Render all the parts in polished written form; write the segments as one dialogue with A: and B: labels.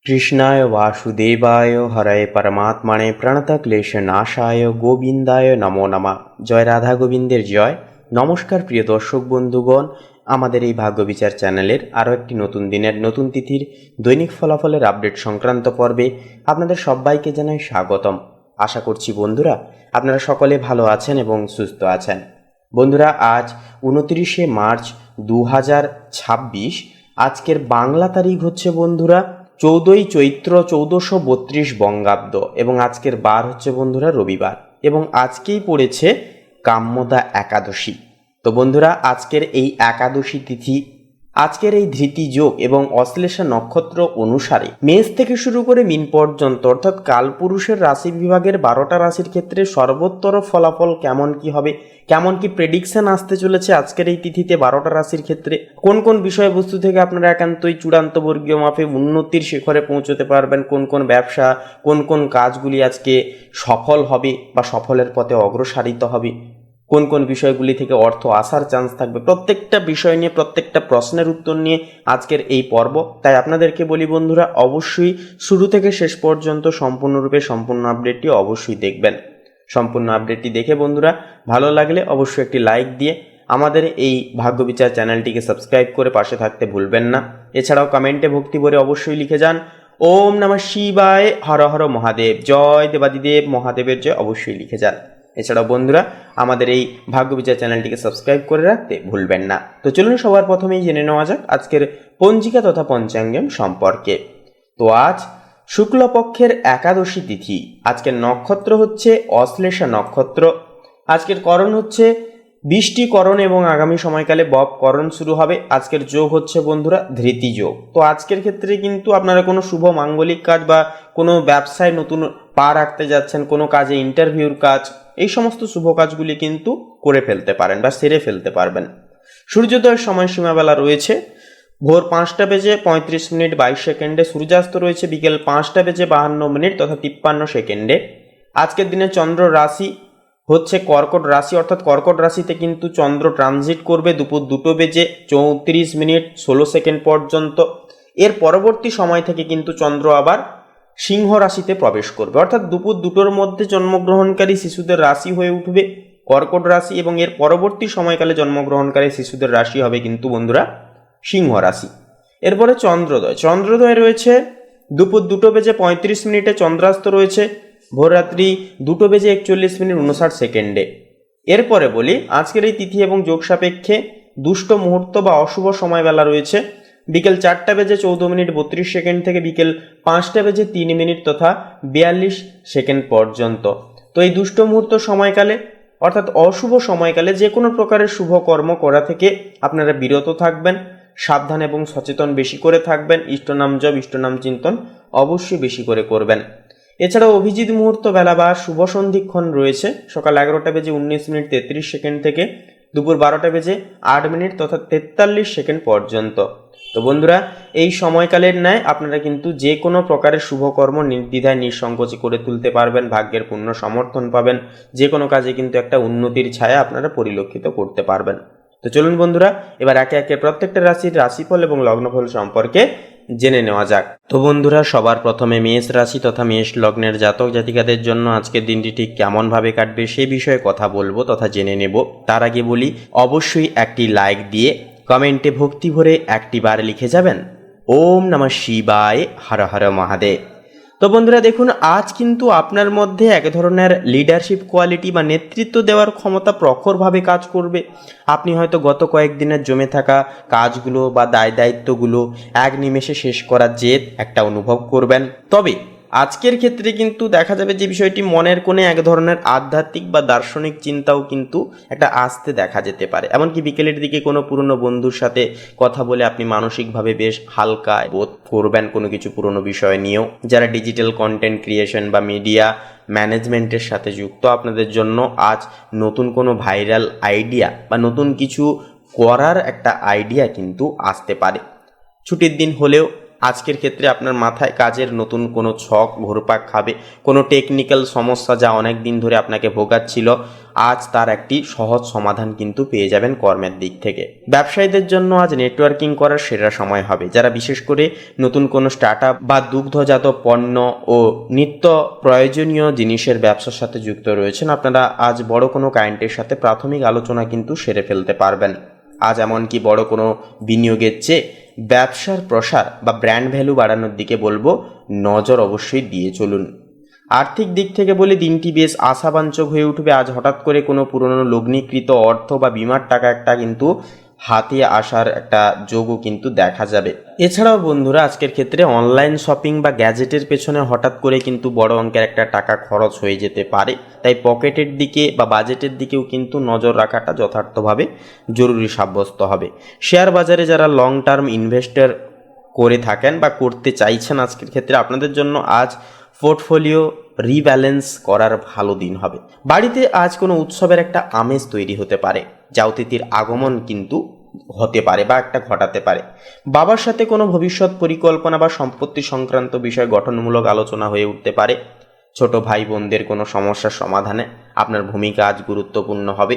A: কৃষ্ণায় বাসুদেবায় হরয়ে পরমাত্মনে প্রণতক্লেশনাশায় গোবিন্দায় নমো নমঃ। জয় রাধা গোবিন্দের জয়। নমস্কার প্রিয় দর্শক বন্ধুগণ, আমাদের এই ভাগ্যবিচার চ্যানেলের আরও একটি নতুন দিনের নতুন তিথির দৈনিক ফলাফলের আপডেট সংক্রান্ত পর্বে আপনাদের সবাইকে জানাই স্বাগতম। আশা করছি বন্ধুরা আপনারা সকলে ভালো আছেন এবং সুস্থ আছেন। বন্ধুরা আজ 29শে মার্চ 2026, আজকের বাংলা তারিখ হচ্ছে বন্ধুরা 14ই চৈত্র 1432 বঙ্গাব্দ এবং আজকের বার হচ্ছে বন্ধুরা রবিবার এবং আজকেই পড়েছে কাম্যদা একাদশী। তো বন্ধুরা আজকের এই একাদশী তিথি, আজকের এই ধৃতি যোগ এবং অশ্লেষা নক্ষত্র অনুসারে মেষ থেকে শুরু করে মীন পর্যন্ত অর্থাৎ কালপুরুষের রাশি বিভাগের 12টা রাশির ক্ষেত্রে সর্বোত্তর ফলাফল কেমন কি হবে, কেমন কি প্রেডিকশন আসতে চলেছে আজকের এই তিথিতে 12টা রাশির ক্ষেত্রে, কোন কোন বিষয়বস্তু থেকে আপনারা একান্তই চূড়ান্ত বর্গীয় মাপে উন্নতির শিখরে পৌঁছতে পারবেন, কোন কোন ব্যবসা কোন কোন কাজগুলি আজকে সফল হবে বা সফলের পথে অগ্রসারিত হবে, কোন কোন বিষয়গুলি থেকে অর্থ আসার চান্স থাকবে, প্রত্যেকটা বিষয় নিয়ে প্রত্যেকটা প্রশ্নের উত্তর নিয়ে আজকের এই পর্ব। তাই আপনাদেরকে বলি বন্ধুরা অবশ্যই শুরু থেকে শেষ পর্যন্ত সম্পূর্ণরূপে সম্পূর্ণ আপডেটটি অবশ্যই দেখবেন। সম্পূর্ণ আপডেটটি দেখে বন্ধুরা ভালো লাগলে অবশ্যই একটি লাইক দিয়ে আমাদের এই ভাগ্যবিচার চ্যানেলটিকে সাবস্ক্রাইব করে পাশে থাকতে ভুলবেন না। এছাড়াও কমেন্টে ভক্তি ভরে অবশ্যই লিখে যান ওম নমঃ শিবায়, হর হর মহাদেব, জয় দেবাদিদেব মহাদেবের জয়, অবশ্যই লিখে যান। এছাড়াও বন্ধুরা আমাদের এই ভাগ্যবিচার চ্যানেলটিকে সাবস্ক্রাইব করে রাখতে ভুলবেন না। তো চলুন সবার প্রথমেই জেনে নেওয়া যাক আজকের পঞ্জিকা তথা পঞ্চাঙ্গম সম্পর্কে। তো আজ শুক্লপক্ষের একাদশী তিথি, আজকের নক্ষত্র হচ্ছে অশ্লেষা নক্ষত্র, আজকের করণ হচ্ছে বৃষ্টিকরণ এবং আগামী সময়কালে ববকরণ শুরু হবে। আজকের যোগ হচ্ছে বন্ধুরা ধৃতি যোগ। তো আজকের ক্ষেত্রে কিন্তু আপনারা কোনো শুভ মাঙ্গলিক কাজ বা কোনো ব্যবসায় নতুন পা রাখতে যাচ্ছেন, কোনো কাজে ইন্টারভিউর কাজ, এই সমস্ত শুভ কাজগুলি কিন্তু করে ফেলতে পারেন বা সেরে ফেলতে পারবেন। সূর্যোদয়ের সময়সীমাবেলা রয়েছে ভোর 5:35:22, সূর্যাস্ত রয়েছে বিকেল 5:52 তথা 53 সেকেন্ডে। আজকের দিনে চন্দ্র রাশি হচ্ছে কর্কট রাশি, অর্থাৎ কর্কট রাশিতে কিন্তু চন্দ্র ট্রানজিট করবে দুপুর 2:34:16 পর্যন্ত। এর পরবর্তী সময় থেকে কিন্তু চন্দ্র আবার সিংহ রাশিতে প্রবেশ করবে, অর্থাৎ দুপুর 2টোর মধ্যে জন্মগ্রহণকারী শিশুদের রাশি হয়ে উঠবে কর্কট রাশি এবং এর পরবর্তী সময়কালে জন্মগ্রহণকারী শিশুদের রাশি হবে কিন্তু বন্ধুরা সিংহ রাশি। এরপরে চন্দ্রোদয় রয়েছে দুপুর 2:35 চন্দ্রাস্ত রয়েছে ভোররাত্রি 2:41:59। এরপরে বলি আজকের এই তিথি এবং যোগ সাপেক্ষে দুষ্ট মুহূর্ত বা অশুভ সময়বেলা রয়েছে বিকেল 4:14:32 থেকে বিকেল 5:03 তথা 42 সেকেন্ড পর্যন্ত। তো এই দুষ্ট মুহূর্ত সময়কালে অর্থাৎ অশুভ সময়কালে যে কোনো প্রকারের শুভ কর্ম করা থেকে আপনারা বিরত থাকবেন, সাবধান এবং সচেতন বেশি করে থাকবেন, ইষ্টনাম জপ ইষ্টনাম চিন্তন অবশ্যই বেশি করে করবেন। এছাড়াও অভিজিৎ মুহূর্ত বেলা বা শুভ সন্ধিক্ষণ রয়েছে সকাল 11:19:33 থেকে দুপুর 12:08 তথা 43 সেকেন্ড পর্যন্ত। তো বন্ধুরা এই সময়কালের ন্যায় আপনারা কিন্তু যে কোনো প্রকারের শুভকর্ম নির্দ্বিধায় নিঃসংকোচে করে তুলতে পারবেন, ভাগ্যের পূর্ণ সমর্থন পাবেন, যে কোনো কাজে কিন্তু একটা উন্নতির ছায়া আপনারা পরিলক্ষিত করতে পারবেন। তো চলুন বন্ধুরা এবার একে একে প্রত্যেকটা রাশির রাশিফল এবং লগ্নফল সম্পর্কে জেনে নেওয়া যাক। তো বন্ধুরা সবার প্রথমে মেষ রাশি তথা মেষ লগ্নের জাতক জাতিকাদের জন্য আজকের দিনটি ঠিক কেমন ভাবে কাটবে সে বিষয়ে কথা বলবো তথা জেনে নেব। তার আগে বলি অবশ্যই একটি লাইক দিয়ে কমেন্টে ভক্তি ভরে একটি বার লিখে যাবেন ওম নমঃ শিবায়, হর হর মহাদেব। তো বন্ধুরা দেখুন আজ কিন্তু আপনার মধ্যে এক ধরনের লিডারশিপ কোয়ালিটি বা নেতৃত্ব দেওয়ার ক্ষমতা প্রখরভাবে কাজ করবে। আপনি হয়তো গত কয়েকদিনের জমে থাকা কাজগুলো বা দায় দায়িত্বগুলো এক নিমেষে শেষ করার জেদ একটা অনুভব করবেন। তবে আজকের ক্ষেত্রে কিন্তু দেখা যাবে যে বিষয়টি মনের কোণে এক ধরনের আধ্যাত্মিক বা দার্শনিক চিন্তাও কিন্তু একটা আসতে দেখা যেতে পারে। এমনকি বিকেলের দিকে কোনো পুরনো বন্ধুর সাথে কথা বলে আপনি মানসিকভাবে বেশ হালকা বোধ করবেন কোনো কিছু পুরনো বিষয় নিয়েও। যারা ডিজিটাল কন্টেন্ট ক্রিয়েশন বা মিডিয়া ম্যানেজমেন্টের সাথে যুক্ত আপনাদের জন্য আজ নতুন কোনো ভাইরাল আইডিয়া বা নতুন কিছু করার একটা আইডিয়া কিন্তু আসতে পারে। ছুটির দিন হলেও আজকের ক্ষেত্রে আপনার মাথায় কাজের নতুন কোনো ছক ঘুরপাক খাবে, কোনো টেকনিক্যাল সমস্যা যা অনেক দিন ধরে আপনাকে ভোগাচ্ছিল, আজ তার একটি সহজ সমাধান কিন্তু পেয়ে যাবেন কর্মের দিক থেকে। ব্যবসায়ীদের জন্য আজ নেটওয়ার্কিং করার সেরা সময় হবে। যারা বিশেষ করে নতুন কোনো স্টার্ট আপ বা দুগ্ধজাত পণ্য ও নিত্য প্রয়োজনীয় জিনিসের ব্যবসার সাথে যুক্ত রয়েছেন, আপনারা আজ বড় কোনো ক্লায়েন্টের সাথে প্রাথমিক আলোচনা কিন্তু সেরে ফেলতে পারবেন। আজ এমনকি বড় কোনো বিনিয়োগের চেয়ে ব্যবসার প্রসার বা ব্র্যান্ড ভ্যালু বাড়ানোর দিকে বলবো নজর অবশ্যই দিয়ে চলুন। আর্থিক দিক থেকে বলে দিনটি বেশ আশাবাঞ্চক হয়ে উঠবে। আজ হঠাৎ করে কোনো পুরনো লগ্নিকৃত অর্থ বা বিমার টাকা একটা কিন্তু হাতে আসার একটা যোগও কিন্তু দেখা যাবে। এছাড়াও বন্ধুরা, আজকের ক্ষেত্রে অনলাইন শপিং বা গ্যাজেটের পেছনে হঠাৎ করে কিন্তু বড় অঙ্কের একটা টাকা খরচ হয়ে যেতে পারে। তাই পকেটের দিকে বা বাজেটের দিকেও কিন্তু নজর রাখাটা যথার্থভাবে জরুরি সাব্যস্ত হবে। শেয়ার বাজারে যারা লং টার্ম ইনভেস্টর করে থাকেন বা করতে চাইছেন, আজকের ক্ষেত্রে আপনাদের জন্য আজ পোর্টফোলিও রিব্যালেন্স করার ভালো দিন হবে। বাড়িতে আজ কোনো উৎসবের একটা আমেজ তৈরি হতে পারে, যা অতিথির আগমন কিন্তু হতে পারে বা একটা ঘটাতে পারে। বাবার সাথে কোনো ভবিষ্যৎ পরিকল্পনা বা সম্পত্তি সংক্রান্ত বিষয় গঠনমূলক আলোচনা হয়ে উঠতে পারে। ছোট ভাই বোনদের কোনো সমস্যার সমাধানে আপনার ভূমিকা আজ গুরুত্বপূর্ণ হবে।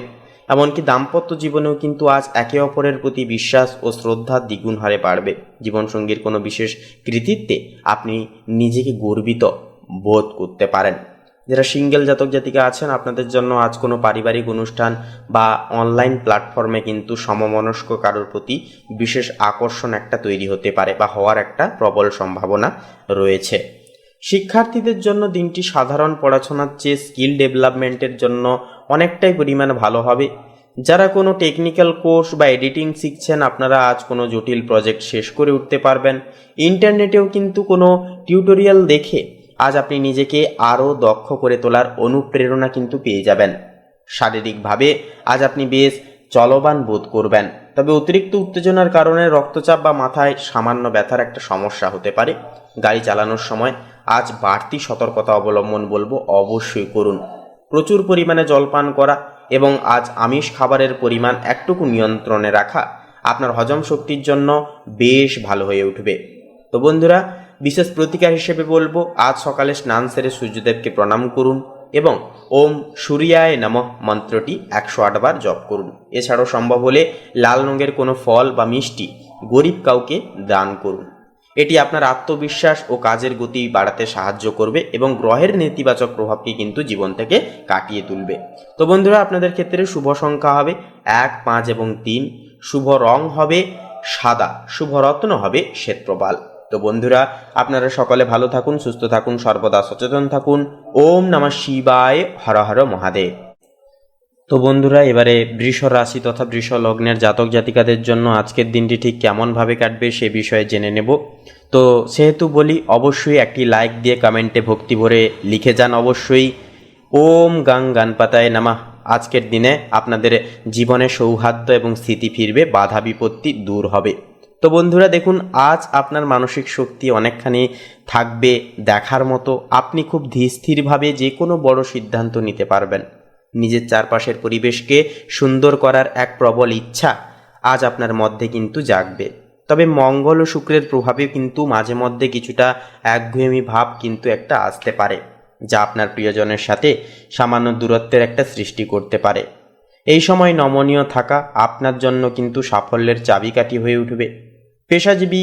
A: এমনকি দাম্পত্য জীবনেও কিন্তু আজ একে অপরের প্রতি বিশ্বাস ও শ্রদ্ধা দ্বিগুণ হারে বাড়বে। জীবনসঙ্গীর কোনো বিশেষ কৃতিত্বে আপনি নিজেকে গর্বিত বোধ করতে পারেন। যারা সিঙ্গেল জাতক জাতিকা আছেন, আপনাদের জন্য আজ কোনো পারিবারিক অনুষ্ঠান বা অনলাইন প্ল্যাটফর্মে কিন্তু সমমনস্ক কারোর প্রতি বিশেষ আকর্ষণ একটা তৈরি হতে পারে বা হওয়ার একটা প্রবল সম্ভাবনা রয়েছে। শিক্ষার্থীদের জন্য দিনটি সাধারণ পড়াশোনার চেয়ে স্কিল ডেভেলপমেন্টের জন্য অনেকটাই পরিমাণে ভালো হবে। যারা কোনো টেকনিক্যাল কোর্স বা এডিটিং শিখছেন, আপনারা আজ কোনো জটিল প্রজেক্ট শেষ করে উঠতে পারবেন। ইন্টারনেটেও কিন্তু কোনো টিউটোরিয়াল দেখে আজ আপনি নিজেকে আরও দক্ষ করে তোলার অনুপ্রেরণা কিন্তু পেয়ে যাবেন। শারীরিকভাবে আজ আপনি বেশ চলবান বোধ করবেন, তবে অতিরিক্ত উত্তেজনার কারণে রক্তচাপ বা মাথায় সামান্য ব্যথার একটা সমস্যা হতে পারে। গাড়ি চালানোর সময় আজ বাড়তি সতর্কতা অবলম্বন বলবো অবশ্যই করুন। প্রচুর পরিমাণে জলপান করা এবং আজ আমিষ খাবারের পরিমাণ একটুকু নিয়ন্ত্রণে রাখা আপনার হজম শক্তির জন্য বেশ ভালো হয়ে উঠবে। তো বন্ধুরা, বিশেষ প্রতিকার হিসেবে বলবো আজ সকালে স্নান সেরে সূর্যদেবকে প্রণাম করুন এবং ওম সূর্যায় নমঃ মন্ত্রটি 108 বার জপ করুন। এছাড়াও সম্ভব হলে লাল রঙের কোনো ফল বা মিষ্টি গরিব কাউকে দান করুন। এটি আপনার আত্মবিশ্বাস ও কাজের গতি বাড়াতে সাহায্য করবে এবং গ্রহের নেতিবাচক প্রভাবকে কিন্তু জীবন থেকে কাটিয়ে তুলবে। তো বন্ধুরা, আপনাদের ক্ষেত্রে শুভ সংখ্যা হবে 1, 5 এবং 3। শুভ রং হবে সাদা। শুভ রত্ন হবে শ্বেতপ্রবাল। তো বন্ধুরা, আপনারা সকলে ভালো থাকুন, সুস্থ থাকুন, সর্বদা সচেতন থাকুন। ওম নমঃ শিবায়, হর হর মহাদেব। তো বন্ধুরা, এবারে বৃষ রাশি তথা বৃষ লগ্নের জাতক জাতিকাদের জন্য আজকের দিনটি ঠিক কেমনভাবে কাটবে সে বিষয়ে জেনে নেব। তো সেহেতু বলি, অবশ্যই একটি লাইক দিয়ে কমেন্টে ভক্তি ভরে লিখে যান অবশ্যই ওম গাং গণপতায় নমঃ। আজকের দিনে আপনাদের জীবনে সৌহার্দ্য এবং স্থিতি ফিরবে, বাধা বিপত্তি দূর হবে। তো বন্ধুরা দেখুন, আজ আপনার মানসিক শক্তি অনেকখানি থাকবে দেখার মতো। আপনি খুব ধীরস্থিরভাবে যে কোনো বড় সিদ্ধান্ত নিতে পারবেন। নিজের চারপাশের পরিবেশকে সুন্দর করার এক প্রবল ইচ্ছা আজ আপনার মধ্যে কিন্তু জাগবে। তবে মঙ্গল ও শুক্রের প্রভাবে কিন্তু মাঝে মধ্যে কিছুটা একঘেয়েমি ভাব কিন্তু একটা আসতে পারে, যা আপনার প্রিয়জনের সাথে সামান্য দূরত্বের একটা সৃষ্টি করতে পারে। এই সময় নমনীয় থাকা আপনার জন্য কিন্তু সাফল্যের চাবিকাঠি হয়ে উঠবে। পেশাজীবী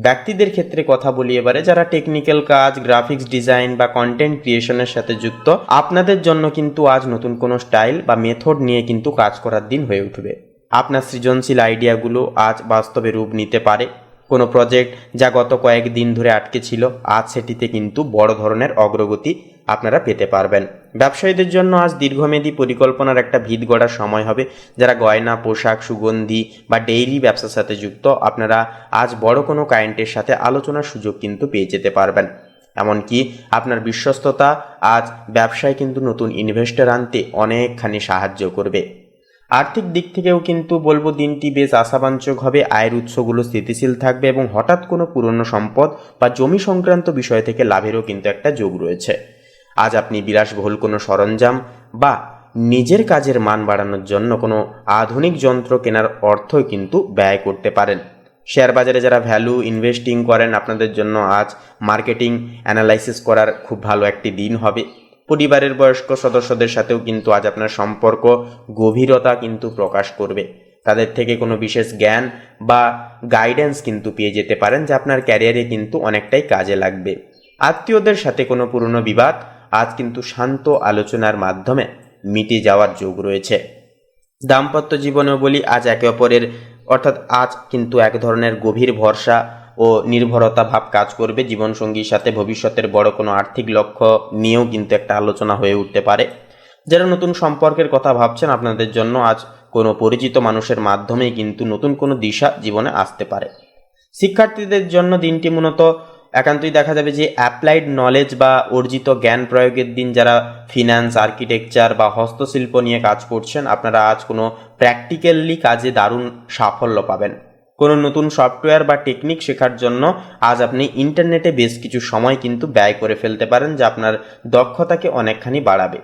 A: ব্যক্তিদের ক্ষেত্রে কথা বলি এবারে, যারা টেকনিক্যাল কাজ, গ্রাফিক্স ডিজাইন বা কন্টেন্ট ক্রিয়েশনের সাথে যুক্ত, আপনাদের জন্য কিন্তু আজ নতুন কোনো স্টাইল বা মেথড নিয়ে কিন্তু কাজ করার দিন হয়ে উঠবে। আপনার সৃজনশীল আইডিয়াগুলো আজ বাস্তবে রূপ নিতে পারে। কোনো প্রজেক্ট যা গত কয়েকদিন ধরে আটকে ছিল, আজ সেটিতে কিন্তু বড় ধরনের অগ্রগতি আপনারা পেতে পারবেন। ব্যবসায়ীদের জন্য আজ দীর্ঘমেয়াদী পরিকল্পনার একটা ভিত গড়ার সময় হবে। যারা গয়না, পোশাক, সুগন্ধি বা ডেইরি ব্যবসার সাথে যুক্ত, আপনারা আজ বড় কোনো ক্লায়েন্টের সাথে আলোচনার সুযোগ কিন্তু পেয়ে যেতে পারবেন। এমনকি আপনার বিশ্বস্ততা আজ ব্যবসায় কিন্তু নতুন ইনভেস্টর আনতে অনেকখানি সাহায্য করবে। আর্থিক দিক থেকেও কিন্তু বলবো দিনটি বেশ আশাবাঞ্চক হবে। আয়ের উৎসগুলো স্থিতিশীল থাকবে এবং হঠাৎ কোনো পুরনো সম্পদ বা জমি সংক্রান্ত বিষয় থেকে লাভেরও কিন্তু একটা যোগ রয়েছে। আজ আপনি বিলাসবহুল কোনো সরঞ্জাম বা নিজের কাজের মান বাড়ানোর জন্য কোনো আধুনিক যন্ত্র কেনার অর্থ কিন্তু ব্যয় করতে পারেন। শেয়ার বাজারে যারা ভ্যালু ইনভেস্টিং করেন আপনাদের জন্য আজ মার্কেটিং অ্যানালাইসিস করার খুব ভালো একটি দিন হবে। পরিবারের বয়স্ক সদস্যদের সাথেও কিন্তু আজ আপনার সম্পর্ক গভীরতা কিন্তু প্রকাশ করবে। তাদের থেকে কোনো বিশেষ জ্ঞান বা গাইডেন্স কিন্তু পেয়ে যেতে পারেন, যা আপনার ক্যারিয়ারে কিন্তু অনেকটাই কাজে লাগবে। আত্মীয়দের সাথে কোনো পুরনো বিবাদ আজ কিন্তু শান্ত আলোচনার মাধ্যমে মিটে যাওয়ার যোগ রয়েছে। দাম্পত্য জীবনেও বলি, আজ একে অপরের অর্থাৎ আজ কিন্তু এক ধরনের গভীর ভরসা ও নির্ভরতা ভাব কাজ করবে। জীবনসঙ্গীর সাথে ভবিষ্যতের বড় কোনো আর্থিক লক্ষ্য নিয়েও কিন্তু একটা আলোচনা হয়ে উঠতে পারে। যারা নতুন সম্পর্কের কথা ভাবছেন আপনাদের জন্য আজ কোনো পরিচিত মানুষের মাধ্যমেই কিন্তু নতুন কোনো দিশা জীবনে আসতে পারে। শিক্ষার্থীদের জন্য দিনটি মূলত একান্তই দেখা যাবে যে অ্যাপ্লাইড নলেজ বা অর্জিত জ্ঞান প্রয়োগের দিন। যারা ফিন্যান্স, আর্কিটেকচার বা হস্তশিল্প নিয়ে কাজ করছেন আপনারা আজ কোনো প্র্যাকটিক্যালি কাজে দারুণ সাফল্য পাবেন। কোনো নতুন সফটওয়্যার বা টেকনিক শেখার জন্য আজ আপনি ইন্টারনেটে বেশ কিছু সময় কিন্তু ব্যয় করে ফেলতে পারেন, যা আপনার দক্ষতাকে অনেকখানি বাড়াবে।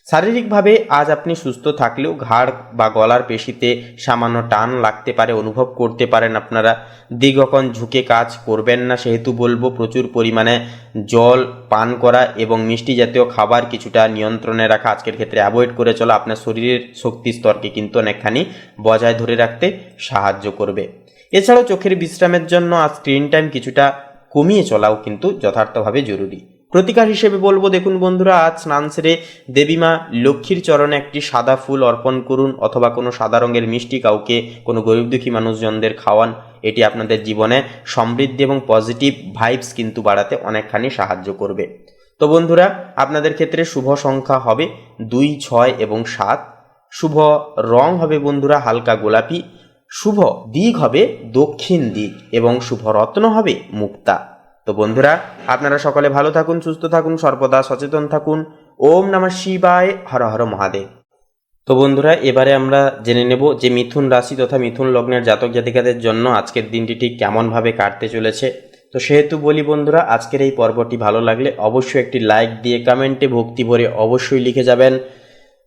A: শারীরিকভাবে আজ আপনি সুস্থ থাকলেও ঘাড় বা গলার পেশিতে সামান্য টান লাগতে পারে, অনুভব করতে পারেন আপনারা। দীর্ঘক্ষণ ঝুঁকে কাজ করবেন না, সেহেতু বলবো প্রচুর পরিমাণে জল পান করা এবং মিষ্টি জাতীয় খাবার কিছুটা নিয়ন্ত্রণে রাখা আজকের ক্ষেত্রে অ্যাভয়েড করে চলা আপনার শরীরের শক্তি স্তরকে কিন্তু অনেকখানি বজায় ধরে রাখতে সাহায্য করবে। এছাড়াও চোখের বিশ্রামের জন্য আজ স্ক্রিন টাইম কিছুটা কমিয়ে চলাও কিন্তু যথার্থভাবে জরুরি। প্রতিকার হিসেবে বলবো, দেখুন বন্ধুরা, আজ স্নান সেরে দেবীমা লক্ষ্মীর চরণে একটি সাদা ফুল অর্পণ করুন, অথবা কোনো সাদা রঙের মিষ্টি কাউকে কোনো গরিব দুঃখী মানুষজনদের খাওয়ান। এটি আপনাদের জীবনে সমৃদ্ধি এবং পজিটিভ ভাইবস কিন্তু বাড়াতে অনেকখানি সাহায্য করবে। তো বন্ধুরা, আপনাদের ক্ষেত্রে শুভ সংখ্যা হবে 2, 6 এবং 7। শুভ রং হবে বন্ধুরা হালকা গোলাপি। শুভ দিক হবে দক্ষিণ দিক এবং শুভ রত্ন হবে মুক্তা। তো বন্ধুরা, আপনারা সকলে ভালো থাকুন, সুস্থ থাকুন, সর্বদা সচেতন থাকুন। ওম নমঃ শিবায়, হর হর মহাদেব। তো বন্ধুরা, এবারে আমরা জেনে নেব যে মিথুন রাশি তথা মিথুন লগ্নের জাতক জাতিকাদের জন্য আজকের দিনটি ঠিক কেমনভাবে কাটতে চলেছে। তো সেহেতু বলি বন্ধুরা, আজকের এই পর্বটি ভালো লাগলে অবশ্যই একটি লাইক দিয়ে কমেন্টে ভক্তি ভরে অবশ্যই লিখে যাবেন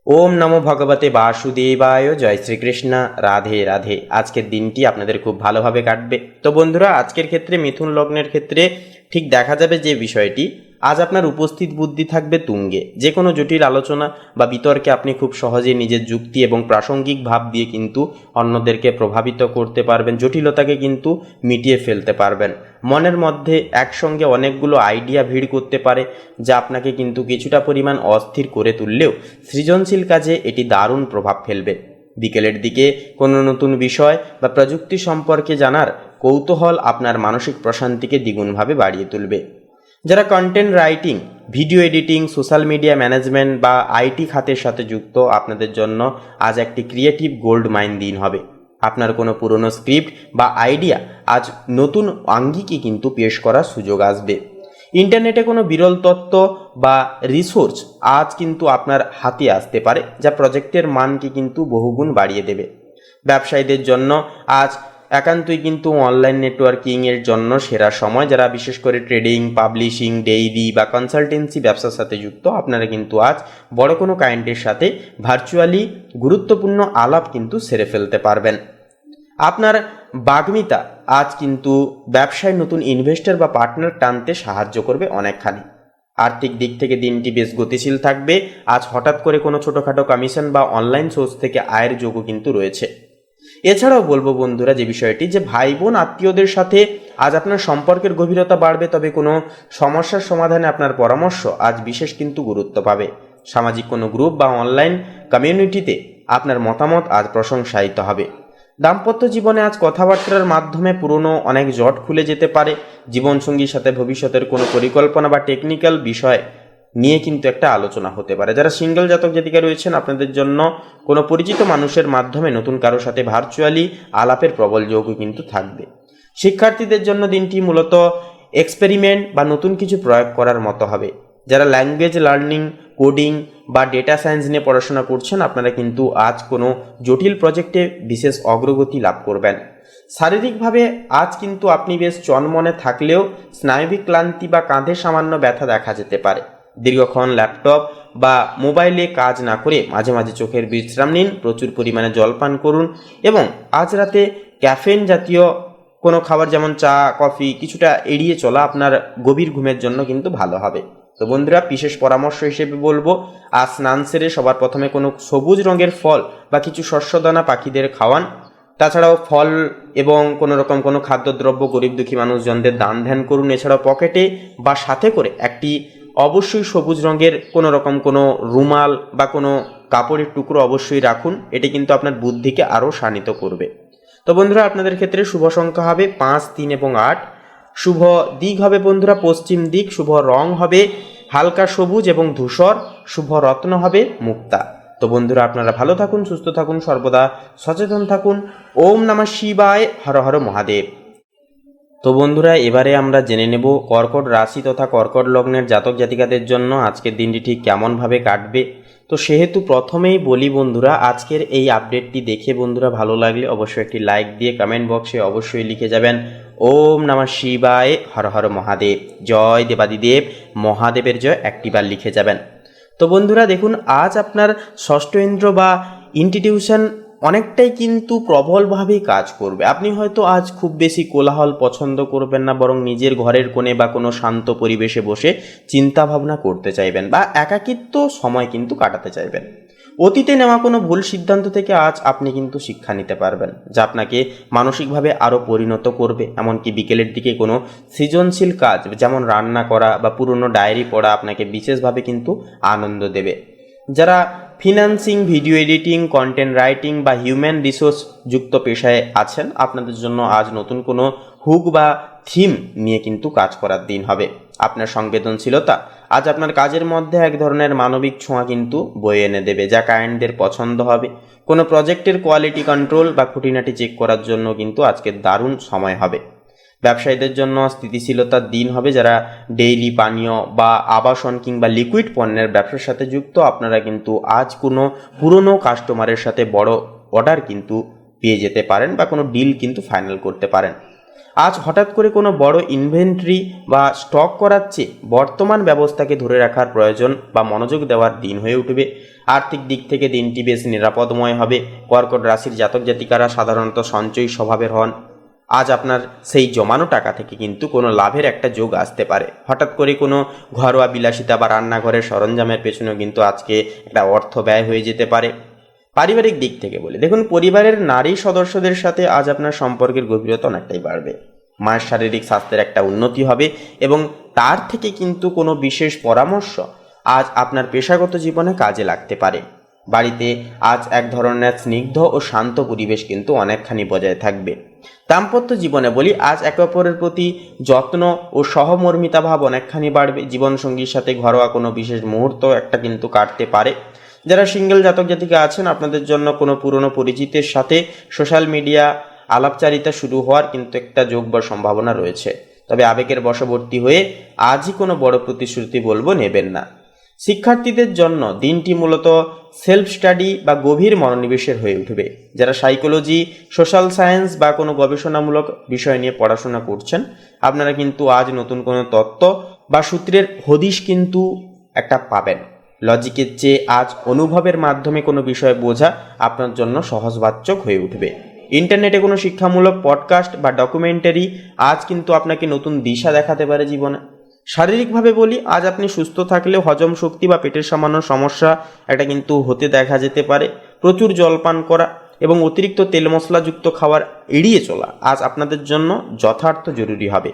A: ওম নমো ভগবতে বাসুদেবায়, জয় শ্রীকৃষ্ণ, রাধে রাধে। আজকের দিনটি আপনাদের খুব ভালোভাবে কাটবে। তো বন্ধুরা, আজকের ক্ষেত্রে মিথুন লগ্নের ক্ষেত্রে ঠিক দেখা যাবে যে বিষয়টি, আজ আপনার উপস্থিত বুদ্ধি থাকবে তুঙ্গে। যে কোনো জটিল আলোচনা বা বিতর্কে আপনি খুব সহজে নিজের যুক্তি এবং প্রাসঙ্গিক ভাব দিয়ে কিন্তু অন্যদেরকে প্রভাবিত করতে পারবেন, জটিলতাকে কিন্তু মিটিয়ে ফেলতে পারবেন। মনের মধ্যে একসঙ্গে অনেকগুলো আইডিয়া ভিড় করতে পারে, যা আপনাকে কিন্তু কিছুটা পরিমাণ অস্থির করে তুললেও সৃজনশীল কাজে এটি দারুণ প্রভাব ফেলবে। বিকেলের দিকে কোনো নতুন বিষয় বা প্রযুক্তি সম্পর্কে জানার কৌতূহল আপনার মানসিক প্রশান্তিকে দ্বিগুণভাবে বাড়িয়ে তুলবে। যারা content writing, video editing, social media management বা আইটি খাতের সাথে যুক্ত, আপনাদের জন্য আজ একটি ক্রিয়েটিভ গোল্ড মাইন দিন হবে। আপনার কোনো পুরনো স্ক্রিপ্ট বা আইডিয়া আজ নতুন আঙ্গিকে কিন্তু পেশ করার সুযোগ আসবে। ইন্টারনেটে কোনো বিরল তত্ত্ব বা রিসোর্স আজ কিন্তু আপনার হাতে আসতে পারে, যা প্রজেক্টের মানকে কিন্তু বহুগুণ বাড়িয়ে দেবে। ব্যবসায়ীদের জন্য আজ একান্তই কিন্তু অনলাইন নেটওয়ার্কিংয়ের জন্য সেরা সময়। যারা বিশেষ করে ট্রেডিং, পাবলিশিং, ডেইরি বা কনসালটেন্সি ব্যবসার সাথে যুক্ত, আপনারা কিন্তু আজ বড় কোনো ক্লায়েন্টের সাথে ভার্চুয়ালি গুরুত্বপূর্ণ আলাপ কিন্তু সেরে ফেলতে পারবেন। আপনার বাগ্মিতা আজ কিন্তু ব্যবসায় নতুন ইনভেস্টর বা পার্টনার টানতে সাহায্য করবে অনেকখানি। আর্থিক দিক থেকে দিনটি বেশ গতিশীল থাকবে। আজ হঠাৎ করে কোনো ছোটোখাটো কমিশন বা অনলাইন সোর্স থেকে আয়ের যোগও কিন্তু রয়েছে। এছাড়াও বলবো বন্ধুরা যে বিষয়টি, যে ভাই বোন আত্মীয়দের সাথে আজ আপনার সম্পর্কের গভীরতা বাড়বে, তবে কোনো সমস্যার সমাধানে আপনার পরামর্শ আজ বিশেষ কিন্তু গুরুত্ব পাবে। সামাজিক কোনো গ্রুপ বা অনলাইন কমিউনিটিতে আপনার মতামত আজ প্রশংসায়িত হবে। দাম্পত্য জীবনে আজ কথাবার্তার মাধ্যমে পুরনো অনেক জট খুলে যেতে পারে। জীবনসঙ্গীর সাথে ভবিষ্যতের কোনো পরিকল্পনা বা টেকনিক্যাল বিষয় নিয়ে কিন্তু একটা আলোচনা হতে পারে। যারা সিঙ্গেল জাতক জাতিকা রয়েছেন, আপনাদের জন্য কোনো পরিচিত মানুষের মাধ্যমে নতুন কারোর সাথে ভার্চুয়ালি আলাপের প্রবল যোগ কিন্তু থাকবে। শিক্ষার্থীদের জন্য দিনটি মূলত এক্সপেরিমেন্ট বা নতুন কিছু প্রয়োগ করার মতো হবে। যারা ল্যাঙ্গুয়েজ লার্নিং, কোডিং বা ডেটা সায়েন্স নিয়ে পড়াশোনা করছেন, আপনারা কিন্তু আজ কোনো জটিল প্রজেক্টে বিশেষ অগ্রগতি লাভ করবেন। শারীরিকভাবে আজ কিন্তু আপনি বেশ চনমনে থাকলেও স্নায়বিক ক্লান্তি বা কাঁধে সামান্য ব্যথা দেখা যেতে পারে। দীর্ঘক্ষণ ল্যাপটপ বা মোবাইলে কাজ না করে মাঝে মাঝে চোখের বিশ্রাম নিন, প্রচুর পরিমাণে জল পান করুন এবং আজ রাতে ক্যাফেইন জাতীয় কোনো খাবার যেমন চা কফি কিছুটা এড়িয়ে চলা আপনার গভীর ঘুমের জন্য কিন্তু ভালো হবে। তো বন্ধুরা, বিশেষ পরামর্শ হিসেবে বলবো, আজ স্নান সেরে সবার প্রথমে কোনো সবুজ রঙের ফল বা কিছু শস্যদানা পাখিদের খাওয়ান। তাছাড়াও ফল এবং কোনো রকম কোনো খাদ্যদ্রব্য গরিব দুঃখী মানুষজনদের দান ধ্যান করুন। এছাড়াও পকেটে বা সাথে করে একটি অবশ্যই সবুজ রঙের কোনো রকম কোনো রুমাল বা কোনো কাপড়ের টুকরো অবশ্যই রাখুন। এটি কিন্তু আপনার বুদ্ধিকে আরও শানিত করবে। তো বন্ধুরা, আপনাদের ক্ষেত্রে শুভ সংখ্যা হবে 5, 3 এবং 8। শুভ দিক হবে বন্ধুরা পশ্চিম দিক। শুভ রং হবে হালকা সবুজ এবং ধূসর। শুভ রত্ন হবে মুক্তা। তো বন্ধুরা, আপনারা ভালো থাকুন, সুস্থ থাকুন, সর্বদা সচেতন থাকুন। ওম নমঃ শিবায়, হর হর মহাদেব। তো বন্ধুরা, এবারে আমরা জেনে নেব কর্কট রাশি তথা কর্কট লগ্নের জাতক জাতিকাদের জন্য আজকের দিনটি ঠিক কেমনভাবে কাটবে। তো সেহেতু প্রথমেই বলি বন্ধুরা, আজকের এই আপডেটটি দেখে বন্ধুরা ভালো লাগলে অবশ্যই একটি লাইক দিয়ে কমেন্ট বক্সে অবশ্যই লিখে যাবেন ওম নমঃ শিবায়, হর হর মহাদেব। জয় দেবাদিদেব মহাদেবের জয় একটিবার লিখে যাবেন। তো বন্ধুরা দেখুন, আজ আপনার ষষ্ঠ ইন্দ্র বা ইনটিটিউশন অনেকটাই কিন্তু প্রবলভাবেই কাজ করবে। আপনি হয়তো আজ খুব বেশি কোলাহল পছন্দ করবেন না, বরং নিজের ঘরের কোণে বা কোনো শান্ত পরিবেশে বসে চিন্তা ভাবনা করতে চাইবেন বা একাকিত্ব সময় কিন্তু কাটাতে চাইবেন। অতীতে নেওয়া কোনো ভুল সিদ্ধান্ত থেকে আজ আপনি কিন্তু শিক্ষা নিতে পারবেন, যা আপনাকে মানসিকভাবে আরও পরিণত করবে। এমনকি বিকেলের দিকে কোনো সৃজনশীল কাজ যেমন রান্না করা বা পুরনো ডায়েরি পড়া আপনাকে বিশেষভাবে কিন্তু আনন্দ দেবে। যারা financing, video editing, content writing বা হিউম্যান রিসোর্স যুক্ত পেশায় আছেন, আপনাদের জন্য আজ নতুন কোনো হুক বা থিম নিয়ে কিন্তু কাজ করার দিন হবে। আপনার সংবেদনশীলতা আজ আপনার কাজের মধ্যে এক ধরনের মানবিক ছোঁয়া কিন্তু বয়ে এনে দেবে, যা ক্লায়েন্টদের পছন্দ হবে। কোনো প্রজেক্টের কোয়ালিটি কন্ট্রোল বা খুঁটিনাটি চেক করার জন্য কিন্তু আজকের দারুণ সময় হবে। ব্যবসায়ীদের জন্য স্থিতিশীলতার দিন হবে। যারা ডেইলি পানীয় বা আবাসন কিংবা লিকুইড পণ্যের ব্যবসার সাথে যুক্ত, আপনারা কিন্তু আজ কোনো পুরনো কাস্টমারের সাথে বড় অর্ডার কিন্তু পেয়ে যেতে পারেন বা কোনো ডিল কিন্তু ফাইনাল করতে পারেন। আজ হঠাৎ করে কোনো বড় ইনভেন্টরি বা স্টক করার চেয়ে বর্তমান ব্যবস্থাকে ধরে রাখার প্রয়োজন বা মনোযোগ দেওয়ার দিন হয়ে উঠবে। আর্থিক দিক থেকে দিনটি বেশ নিরাপদময় হবে। কর্কট রাশির জাতক জাতিকারা সাধারণত সঞ্চয়ী স্বভাবের হন। আজ আপনার সেই জমানো টাকা থেকে কিন্তু কোনো লাভের একটা যোগ আসতে পারে। হঠাৎ করে কোনো ঘরোয়া বিলাসিতা বা রান্নাঘরের সরঞ্জামের পেছনেও কিন্তু আজকে একটা অর্থ ব্যয় হয়ে যেতে পারে। পারিবারিক দিক থেকে বলি, দেখুন পরিবারের নারী সদস্যদের সাথে আজ আপনার সম্পর্কের গভীরতা অনেকটাই বাড়বে। মায়ের শারীরিক স্বাস্থ্যের একটা উন্নতি হবে এবং তার থেকে কিন্তু কোনো বিশেষ পরামর্শ আজ আপনার পেশাগত জীবনে কাজে লাগতে পারে। বাড়িতে আজ এক ধরনের স্নিগ্ধ ও শান্ত পরিবেশ কিন্তু অনেকখানি বজায় থাকবে। দাম্পত্য জীবনে বলি, আজ একে অপরের প্রতি যত্ন ও সহমর্মিতা ভাব অনেকখানি বাড়বে। জীবনসঙ্গীর সাথে ঘরোয়া কোনো বিশেষ মুহূর্ত একটা কিন্তু কাটতে পারে। যারা সিঙ্গেল জাতক জাতিকা আছেন, আপনাদের জন্য কোনো পুরনো পরিচিতের সাথে সোশ্যাল মিডিয়া আলাপচারিতা শুরু হওয়ার কিন্তু একটা যোগ বা সম্ভাবনা রয়েছে। তবে আবেগের বশবর্তী হয়ে আজই কোনো বড় প্রতিশ্রুতি বলবো নেবেন না। শিক্ষার্থীদের জন্য দিনটি মূলত সেলফ স্টাডি বা গভীর মনোনিবেশের হয়ে উঠবে। যারা সাইকোলজি, সোশ্যাল সায়েন্স বা কোনো গবেষণামূলক বিষয় নিয়ে পড়াশোনা করছেন, আপনারা কিন্তু আজ নতুন কোনো তত্ত্ব বা সূত্রের হদিশ কিন্তু একটা পাবেন। লজিকের চেয়ে আজ অনুভবের মাধ্যমে কোনো বিষয় বোঝা আপনার জন্য সহজবাচ্যক হয়ে উঠবে। ইন্টারনেটে কোনো শিক্ষামূলক পডকাস্ট বা ডকুমেন্টারি আজ কিন্তু আপনাকে নতুন দিশা দেখাতে পারে জীবনে। শারীরিকভাবে বলি, আজ আপনি সুস্থ থাকলেও হজম শক্তি বা পেটের সামান্য সমস্যা একটা কিন্তু হতে দেখা যেতে পারে। প্রচুর জলপান করা এবং অতিরিক্ত তেল মশলাযুক্ত খাবার এড়িয়ে চলা আজ আপনাদের জন্য যথার্থ জরুরি হবে।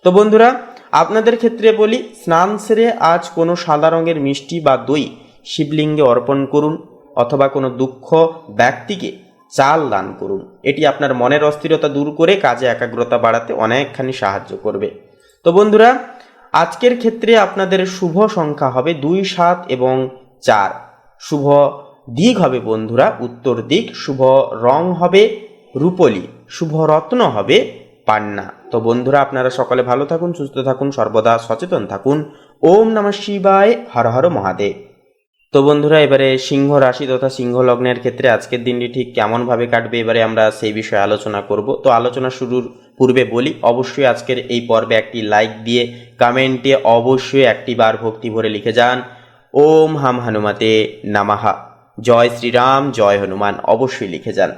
A: তো বন্ধুরা, আপনাদের ক্ষেত্রে বলি, স্নান সেরে আজ কোনো সাদা রঙের মিষ্টি বা দই শিবলিঙ্গে অর্পণ করুন, অথবা কোনো দুঃখ ব্যক্তিকে চাল দান করুন। এটি আপনার মনের অস্থিরতা দূর করে কাজে একাগ্রতা বাড়াতে অনেকখানি সাহায্য করবে। তো বন্ধুরা, আজকের ক্ষেত্রে আপনাদের শুভ সংখ্যা হবে 2, 7 এবং 4। শুভ দিক হবে বন্ধুরা উত্তর দিক। শুভ রং হবে রূপলি। শুভ রত্ন হবে পান্না। তো বন্ধুরা, আপনারা সকলে ভালো থাকুন, সুস্থ থাকুন, সর্বদা সচেতন থাকুন। ওম নমঃ শিবায়, হর হর মহাদেব। তো বন্ধুরা, এবারে সিংহ রাশি তথা সিংহ লগ্নের ক্ষেত্রে আজকের দিনটি ঠিক কেমনভাবে কাটবে, এবারে আমরা সেই বিষয়ে আলোচনা করব। তো আলোচনা শুরুর পূর্বে বলি, অবশ্যই আজকের এই পর্বে একটি লাইক দিয়ে কমেন্টে অবশ্যই একটি বার ভক্তি ভরে লিখে যান ওম হাম হনুমতে নমঃ। জয় শ্রীরাম, জয় হনুমান অবশ্যই লিখে যান।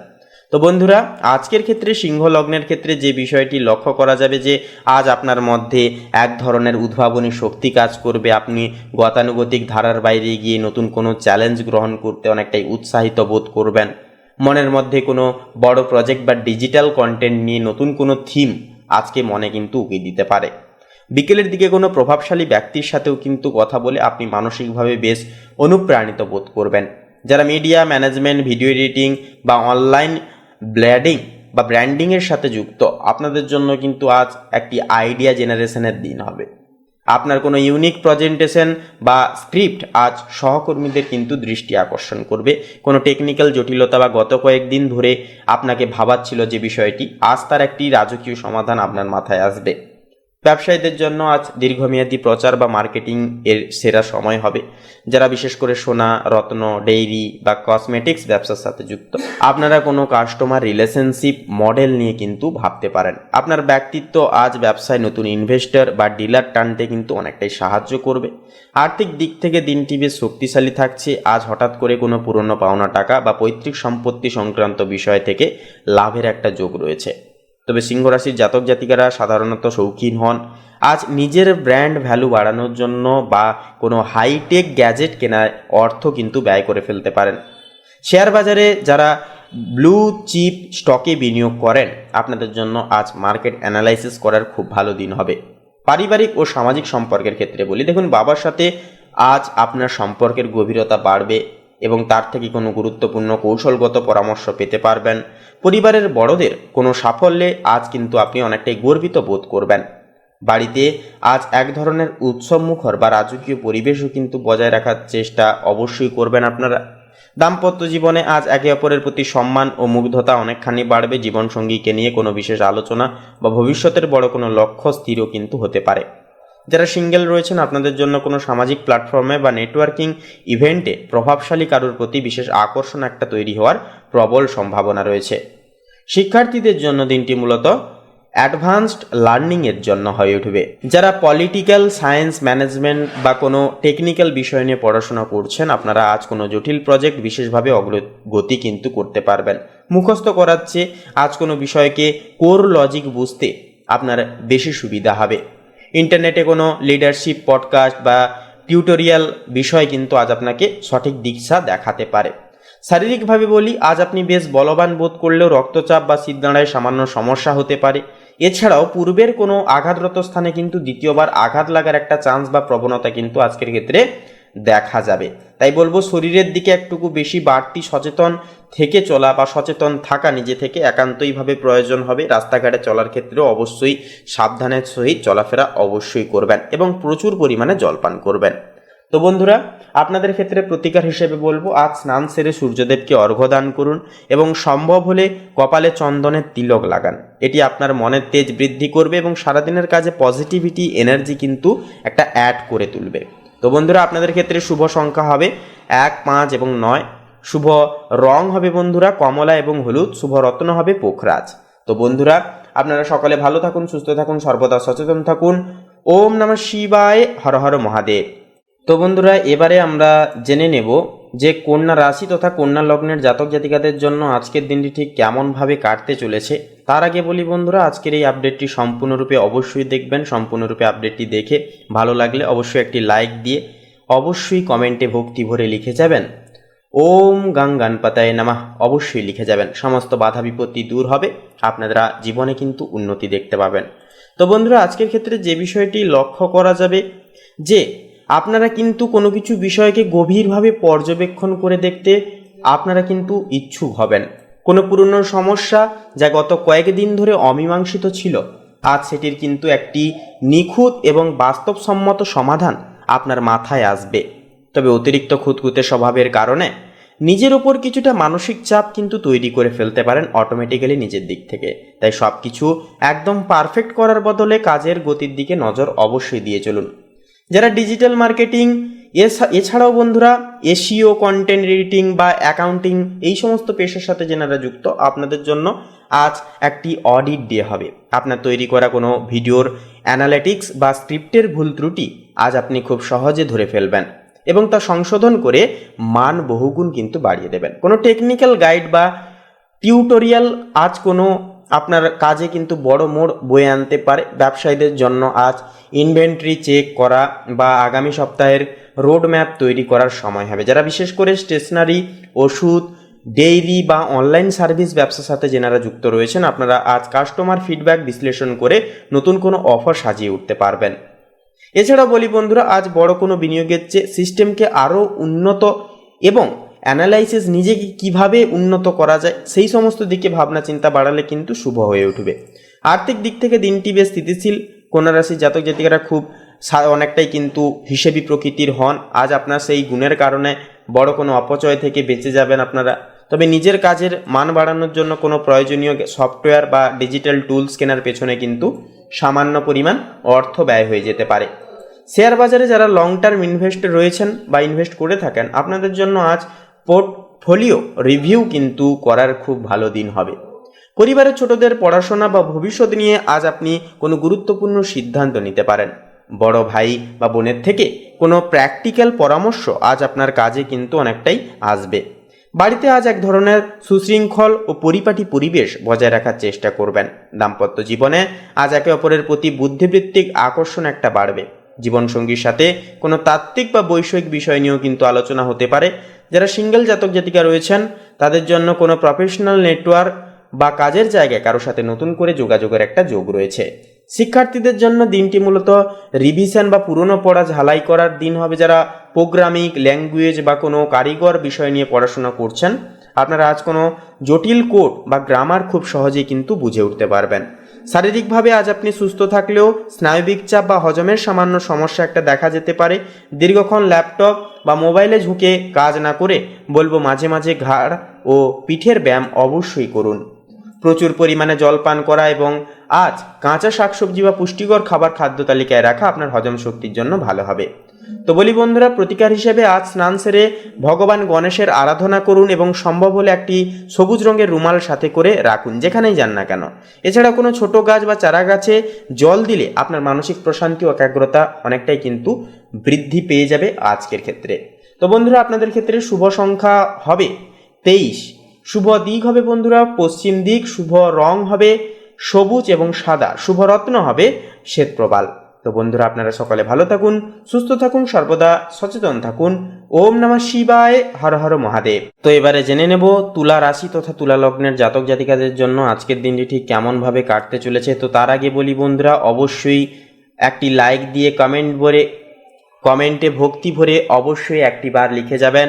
A: তো বন্ধুরা, আজকের ক্ষেত্রে সিংহ লগ্নের ক্ষেত্রে যে বিষয়টি লক্ষ্য করা যাবে যে আজ আপনার মধ্যে এক ধরনের উদ্ভাবনী শক্তি কাজ করবে। আপনি গতানুগতিক ধারার বাইরে গিয়ে নতুন কোনো চ্যালেঞ্জ গ্রহণ করতে অনেকটাই উৎসাহিত বোধ করবেন। মনের মধ্যে কোনো বড় প্রজেক্ট বা ডিজিটাল কন্টেন্ট নিয়ে নতুন কোনো থিম আজকে মনে কিন্তু উকি দিতে পারে। বিকেলের দিকে কোনো প্রভাবশালী ব্যক্তির সাথেও কিন্তু কথা বলে আপনি মানসিকভাবে বেশ অনুপ্রাণিত বোধ করবেন। যারা মিডিয়া ম্যানেজমেন্ট, ভিডিও এডিটিং বা অনলাইন ব্র্যান্ডিংয়ের সাথে যুক্ত, আপনাদের জন্য কিন্তু আজ একটি আইডিয়া জেনারেশনের দিন হবে। আপনার কোনো ইউনিক প্রেজেন্টেশন বা স্ক্রিপ্ট আজ সহকর্মীদের কিন্তু দৃষ্টি আকর্ষণ করবে। কোনো টেকনিক্যাল জটিলতা বা গত কয়েকদিন ধরে আপনাকে ভাবাচ্ছিল যে বিষয়টি, আজ তার একটি রাজকীয় সমাধান আপনার মাথায় আসবে। ব্যবসায়ীদের জন্য আজ দীর্ঘমেয়াদী প্রচার বা মার্কেটিং এর সেরা সময় হবে। যারা বিশেষ করে সোনা, রত্ন, ডেইরি বা কসমেটিক্স ব্যবসার সাথে যুক্ত, আপনারা কোনো কাস্টমার রিলেশনশিপ মডেল নিয়ে কিন্তু ভাবতে পারেন। আপনার ব্যক্তিত্ব আজ ব্যবসায় নতুন ইনভেস্টর বা ডিলার টানতে কিন্তু অনেকটাই সাহায্য করবে। আর্থিক দিক থেকে দিনটি বেশ শক্তিশালী থাকছে। আজ হঠাৎ করে কোনো পুরনো পাওনা টাকা বা পৈতৃক সম্পত্তি সংক্রান্ত বিষয় থেকে লাভের একটা যোগ রয়েছে। তবে সিংহ রাশির জাতক জাতিকারা সাধারণত শৌখিন হন। আজ নিজের ব্র্যান্ড ভ্যালু বাড়ানোর জন্য বা কোনো হাইটেক গ্যাজেট কেনার অর্থ কিন্তু ব্যয় করে ফেলতে পারেন। শেয়ার বাজারে যারা ব্লু চিপ স্টকে বিনিয়োগ করেন, আপনাদের জন্য আজ মার্কেট অ্যানালাইসিস করার খুব ভালো দিন হবে। পারিবারিক ও সামাজিক সম্পর্কের ক্ষেত্রে বলি, দেখুন বাবার সাথে আজ আপনার সম্পর্কের গভীরতা বাড়বে এবং তার থেকে কোনো গুরুত্বপূর্ণ কৌশলগত পরামর্শ পেতে পারবেন। পরিবারের বড়দের কোনো সাফল্যে আজ কিন্তু আপনি অনেকটাই গর্বিত বোধ করবেন। বাড়িতে আজ এক ধরনের উৎসবমুখর বা রাজকীয় পরিবেশও কিন্তু বজায় রাখার চেষ্টা অবশ্যই করবেন আপনারা। দাম্পত্য জীবনে আজ একে অপরের প্রতি সম্মান ও মুগ্ধতা অনেকখানি বাড়বে। জীবনসঙ্গীকে নিয়ে কোনো বিশেষ আলোচনা বা ভবিষ্যতের বড় কোনো লক্ষ্য স্থিরও কিন্তু হতে পারে। যারা সিঙ্গেল রয়েছেন, আপনাদের জন্য কোনো সামাজিক প্ল্যাটফর্মে বা নেটওয়ার্কিং ইভেন্টে প্রভাবশালী কারোর প্রতি বিশেষ আকর্ষণ একটা তৈরি হওয়ার প্রবল সম্ভাবনা রয়েছে। শিক্ষার্থীদের জন্য দিনটি মূলত অ্যাডভান্সড লার্নিংয়ের জন্য হয়ে উঠবে। যারা পলিটিক্যাল সায়েন্স, ম্যানেজমেন্ট বা কোনো টেকনিক্যাল বিষয় নিয়ে পড়াশোনা করছেন, আপনারা আজ কোনো জটিল প্রজেক্ট বিশেষভাবে অগ্রগতি কিন্তু করতে পারবেন। মুখস্থ করার চেয়ে আজ কোনো বিষয়কে কোর লজিক বুঝতে আপনার বেশি সুবিধা হবে। ইন্টারনেটে কোনো লিডারশিপ পডকাস্ট বা টিউটোরিয়াল বিষয় কিন্তু আজ আপনাকে সঠিক দিশা দেখাতে পারে। শারীরিকভাবে বলি, আজ আপনি বেশ বলবান বোধ করলেও রক্তচাপ বা শিরদাঁড়ায় সামান্য সমস্যা হতে পারে। এছাড়াও পূর্বের কোনো আঘাতরত স্থানে কিন্তু দ্বিতীয়বার আঘাত লাগার একটা চান্স বা প্রবণতা কিন্তু আজকের ক্ষেত্রে দেখা যাবে। তাই বলবো, শরীরের দিকে একটুকু বেশি বাড়তি সচেতন থেকে চলা বা সচেতন থাকা নিজে থেকে একান্তইভাবে প্রয়োজন হবে। রাস্তাঘাটে চলার ক্ষেত্রেও অবশ্যই সাবধানের সহিত চলাফেরা অবশ্যই করবেন এবং প্রচুর পরিমাণে জলপান করবেন। তো বন্ধুরা, আপনাদের ক্ষেত্রে প্রতিকার হিসেবে বলবো, আজ স্নান সেরে সূর্যদেবকে অর্ঘ্য দান করুন এবং সম্ভব হলে কপালে চন্দনের তিলক লাগান। এটি আপনার মনের তেজ বৃদ্ধি করবে এবং সারাদিনের কাজে পজিটিভিটি এনার্জি কিন্তু একটা অ্যাড করে তুলবে। তো বন্ধুরা, আপনাদের ক্ষেত্রে শুভ সংখ্যা হবে 1, 5 এবং 9। শুভ রং হবে বন্ধুরা কমলা এবং হলুদ। শুভ রত্ন হবে পোখরাজ। তো বন্ধুরা, আপনারা সকলে ভালো থাকুন, সুস্থ থাকুন, সর্বদা সচেতন থাকুন। ওম নমঃ শিবায়, হর হর মহাদেব। তো বন্ধুরা, এবারে আমরা জেনে নেব যে কন্যা রাশি তথা কন্যা লগ্নের জাতক জাতিকাদের জন্য আজকের দিনটি ঠিক কেমনভাবে কাটতে চলেছে। তার আগে বলি বন্ধুরা, আজকের এই আপডেটটি সম্পূর্ণরূপে অবশ্যই দেখবেন। সম্পূর্ণরূপে আপডেটটি দেখে ভালো লাগলে অবশ্যই একটি লাইক দিয়ে অবশ্যই কমেন্টে ভক্তি ভরে লিখে যাবেন ওম গাং গণপতায় নমঃ। অবশ্যই লিখে যাবেন। সমস্ত বাধা বিপত্তি দূর হবে, আপনারা জীবনে কিন্তু উন্নতি দেখতে পাবেন। তো বন্ধুরা, আজকের ক্ষেত্রে যে বিষয়টি লক্ষ্য করা যাবে যে আপনারা কিন্তু কোনো কিছু বিষয়কে গভীরভাবে পর্যবেক্ষণ করে দেখতে আপনারা কিন্তু ইচ্ছুক হবেন। কোনো পুরনো সমস্যা যা গত কয়েকদিন ধরে অমীমাংসিত ছিল, আজ সেটির কিন্তু একটি নিখুঁত এবং বাস্তবসম্মত সমাধান আপনার মাথায় আসবে। তবে অতিরিক্ত খুঁতখুঁতে স্বভাবের কারণে নিজের ওপর কিছুটা মানসিক চাপ কিন্তু তৈরি করে ফেলতে পারেন অটোমেটিক্যালি নিজের দিক থেকে। তাই সব কিছু একদম পারফেক্ট করার বদলে কাজের গতির দিকে নজর অবশ্যই দিয়ে চলুন। যারা ডিজিটাল মার্কেটিং এছাড়াও বন্ধুরা এসইও, কন্টেন্ট এডিটিং বা অ্যাকাউন্টিং এই সমস্ত পেশার সাথে যেনারা যুক্ত, আপনাদের জন্য আজ একটি অডিট ডে হবে। আপনার তৈরি করা কোনো ভিডিওর অ্যানালিটিক্স বা স্ক্রিপ্টের ভুল ত্রুটি আজ আপনি খুব সহজে ধরে ফেলবেন এবং তা সংশোধন করে মান বহুগুণ কিন্তু বাড়িয়ে দেবেন। কোনো টেকনিক্যাল গাইড বা টিউটোরিয়াল আজ কোনো আপনার কাজে কিন্তু বড় মোড় বয়ে আনতে পারে। ব্যবসায়ীদের জন্য আজ ইনভেন্টরি চেক করা বা আগামী সপ্তাহের রোড ম্যাপ তৈরি করার সময় হবে। যারা বিশেষ করে স্টেশনারি, ওষুধ, ডেইরি বা অনলাইন সার্ভিস ব্যবসার সাথে যেনারা যুক্ত রয়েছেন, আপনারা আজ কাস্টমার ফিডব্যাক বিশ্লেষণ করে নতুন কোনো অফার সাজিয়ে উঠতে পারবেন। এছাড়াও বলি বন্ধুরা, আজ বড় কোনো বিনিয়োগের চেয়ে সিস্টেমকে আরও উন্নত এবং অ্যানালাইসিস নিজেকে কিভাবে উন্নত করা যায় সেই সমস্ত দিকে ভাবনা চিন্তা বাড়ালে কিন্তু শুভ হয়ে উঠবে। আর্থিক দিক থেকে দিনটি বেশ স্থিতিশীল। কন্যা রাশির জাতক জাতিকারা খুব অনেকটাই কিন্তু হিসেবি প্রকৃতির হন। আজ আপনার সেই গুণের কারণে বড় কোনো অপচয় থেকে বেঁচে যাবেন আপনারা। তবে নিজের কাজের মান বাড়ানোর জন্য কোনো প্রয়োজনীয় সফটওয়্যার বা ডিজিটাল টুলস কেনার পেছনে কিন্তু সামান্য পরিমাণ অর্থ ব্যয় হয়ে যেতে পারে। শেয়ার বাজারে যারা লং টার্ম ইনভেস্ট রয়েছেন বা ইনভেস্ট করে থাকেন, আপনাদের জন্য আজ পোর্টফোলিও রিভিউ কিন্তু করার খুব ভালো দিন হবে। পরিবারের ছোটদের পড়াশোনা বা ভবিষ্যৎ নিয়ে আজ আপনি কোনো গুরুত্বপূর্ণ সিদ্ধান্ত নিতে পারেন। বড় ভাই বা বোনের থেকে কোনো প্র্যাকটিক্যাল পরামর্শ আজ আপনার কাজে কিন্তু অনেকটাই আসবে। বাড়িতে আজ এক ধরনের সুশৃঙ্খল ও পরিপাটি পরিবেশ বজায় রাখার চেষ্টা করবেন। দাম্পত্য জীবনে আজ একে অপরের প্রতি বুদ্ধিবৃত্তিক আকর্ষণ একটা বাড়বে। জীবনসঙ্গীর সাথে কোনো তাত্ত্বিক বা বৈষয়িক বিষয় নিয়েও কিন্তু আলোচনা হতে পারে। যারা সিঙ্গেল জাতক জাতিকা রয়েছেন, তাদের জন্য কোনো প্রফেশনাল নেটওয়ার্ক বা কাজের জায়গায় কারোর সাথে নতুন করে যোগাযোগের একটা যোগ রয়েছে। শিক্ষার্থীদের জন্য দিনটি মূলত রিভিশন বা পুরনো পড়া ঝালাই করার দিন হবে। যারা প্রোগ্রামিং ল্যাঙ্গুয়েজ বা কোনো কারিগর বিষয় নিয়ে পড়াশোনা করছেন, আপনারা আজ কোনো জটিল কোড বা গ্রামার খুব সহজেই কিন্তু বুঝে উঠতে পারবেন। শারীরিকভাবে আজ আপনি সুস্থ থাকলেও স্নায়বিক চাপ বা হজমের সামান্য সমস্যা একটা দেখা যেতে পারে। দীর্ঘক্ষণ ল্যাপটপ বা মোবাইলে ঝুঁকে কাজ না করে বলবো মাঝে মাঝে ঘাড় ও পিঠের ব্যায়াম অবশ্যই করুন। প্রচুর পরিমাণে জল পান করা এবং আজ কাঁচা শাকসবজি বা পুষ্টিকর খাবার খাদ্য তালিকায় রাখা আপনার হজম শক্তির জন্য ভালো হবে। তো বলি বন্ধুরা, প্রতিকার হিসেবে আজ স্নান সেরে ভগবান গণেশের আরাধনা করুন এবং সম্ভব হলে একটি সবুজ রঙের রুমাল সাথে করে রাখুন যেখানেই যান না কেন। এছাড়া কোনো ছোট গাছ বা চারা গাছে জল দিলে আপনার মানসিক প্রশান্তি ও একাগ্রতা অনেকটাই কিন্তু বৃদ্ধি পেয়ে যাবে আজকের ক্ষেত্রে। তো বন্ধুরা, আপনাদের ক্ষেত্রে শুভ সংখ্যা হবে 23, শুভ দিক হবে বন্ধুরা পশ্চিম দিক, শুভ রং হবে সবুজ এবং সাদা, শুভ রত্ন হবে শ্বেতপ্রবাল। তো বন্ধুরা, আপনারা সকলে ভালো থাকুন, সুস্থ থাকুন, সর্বদা সচেতন থাকুন। ওম নমঃ শিবায়, হর হর মহাদেব। তো এবারে জেনে নেব তুলা রাশি তথা তুলা লগ্নের জাতক জাতিকাদের জন্য আজকের দিনটি ঠিক কেমনভাবে কাটতে চলেছে। তো তার আগে বলি বন্ধুরা, অবশ্যই একটি লাইক দিয়ে কমেন্টে ভক্তি ভরে অবশ্যই একটি বার লিখে যাবেন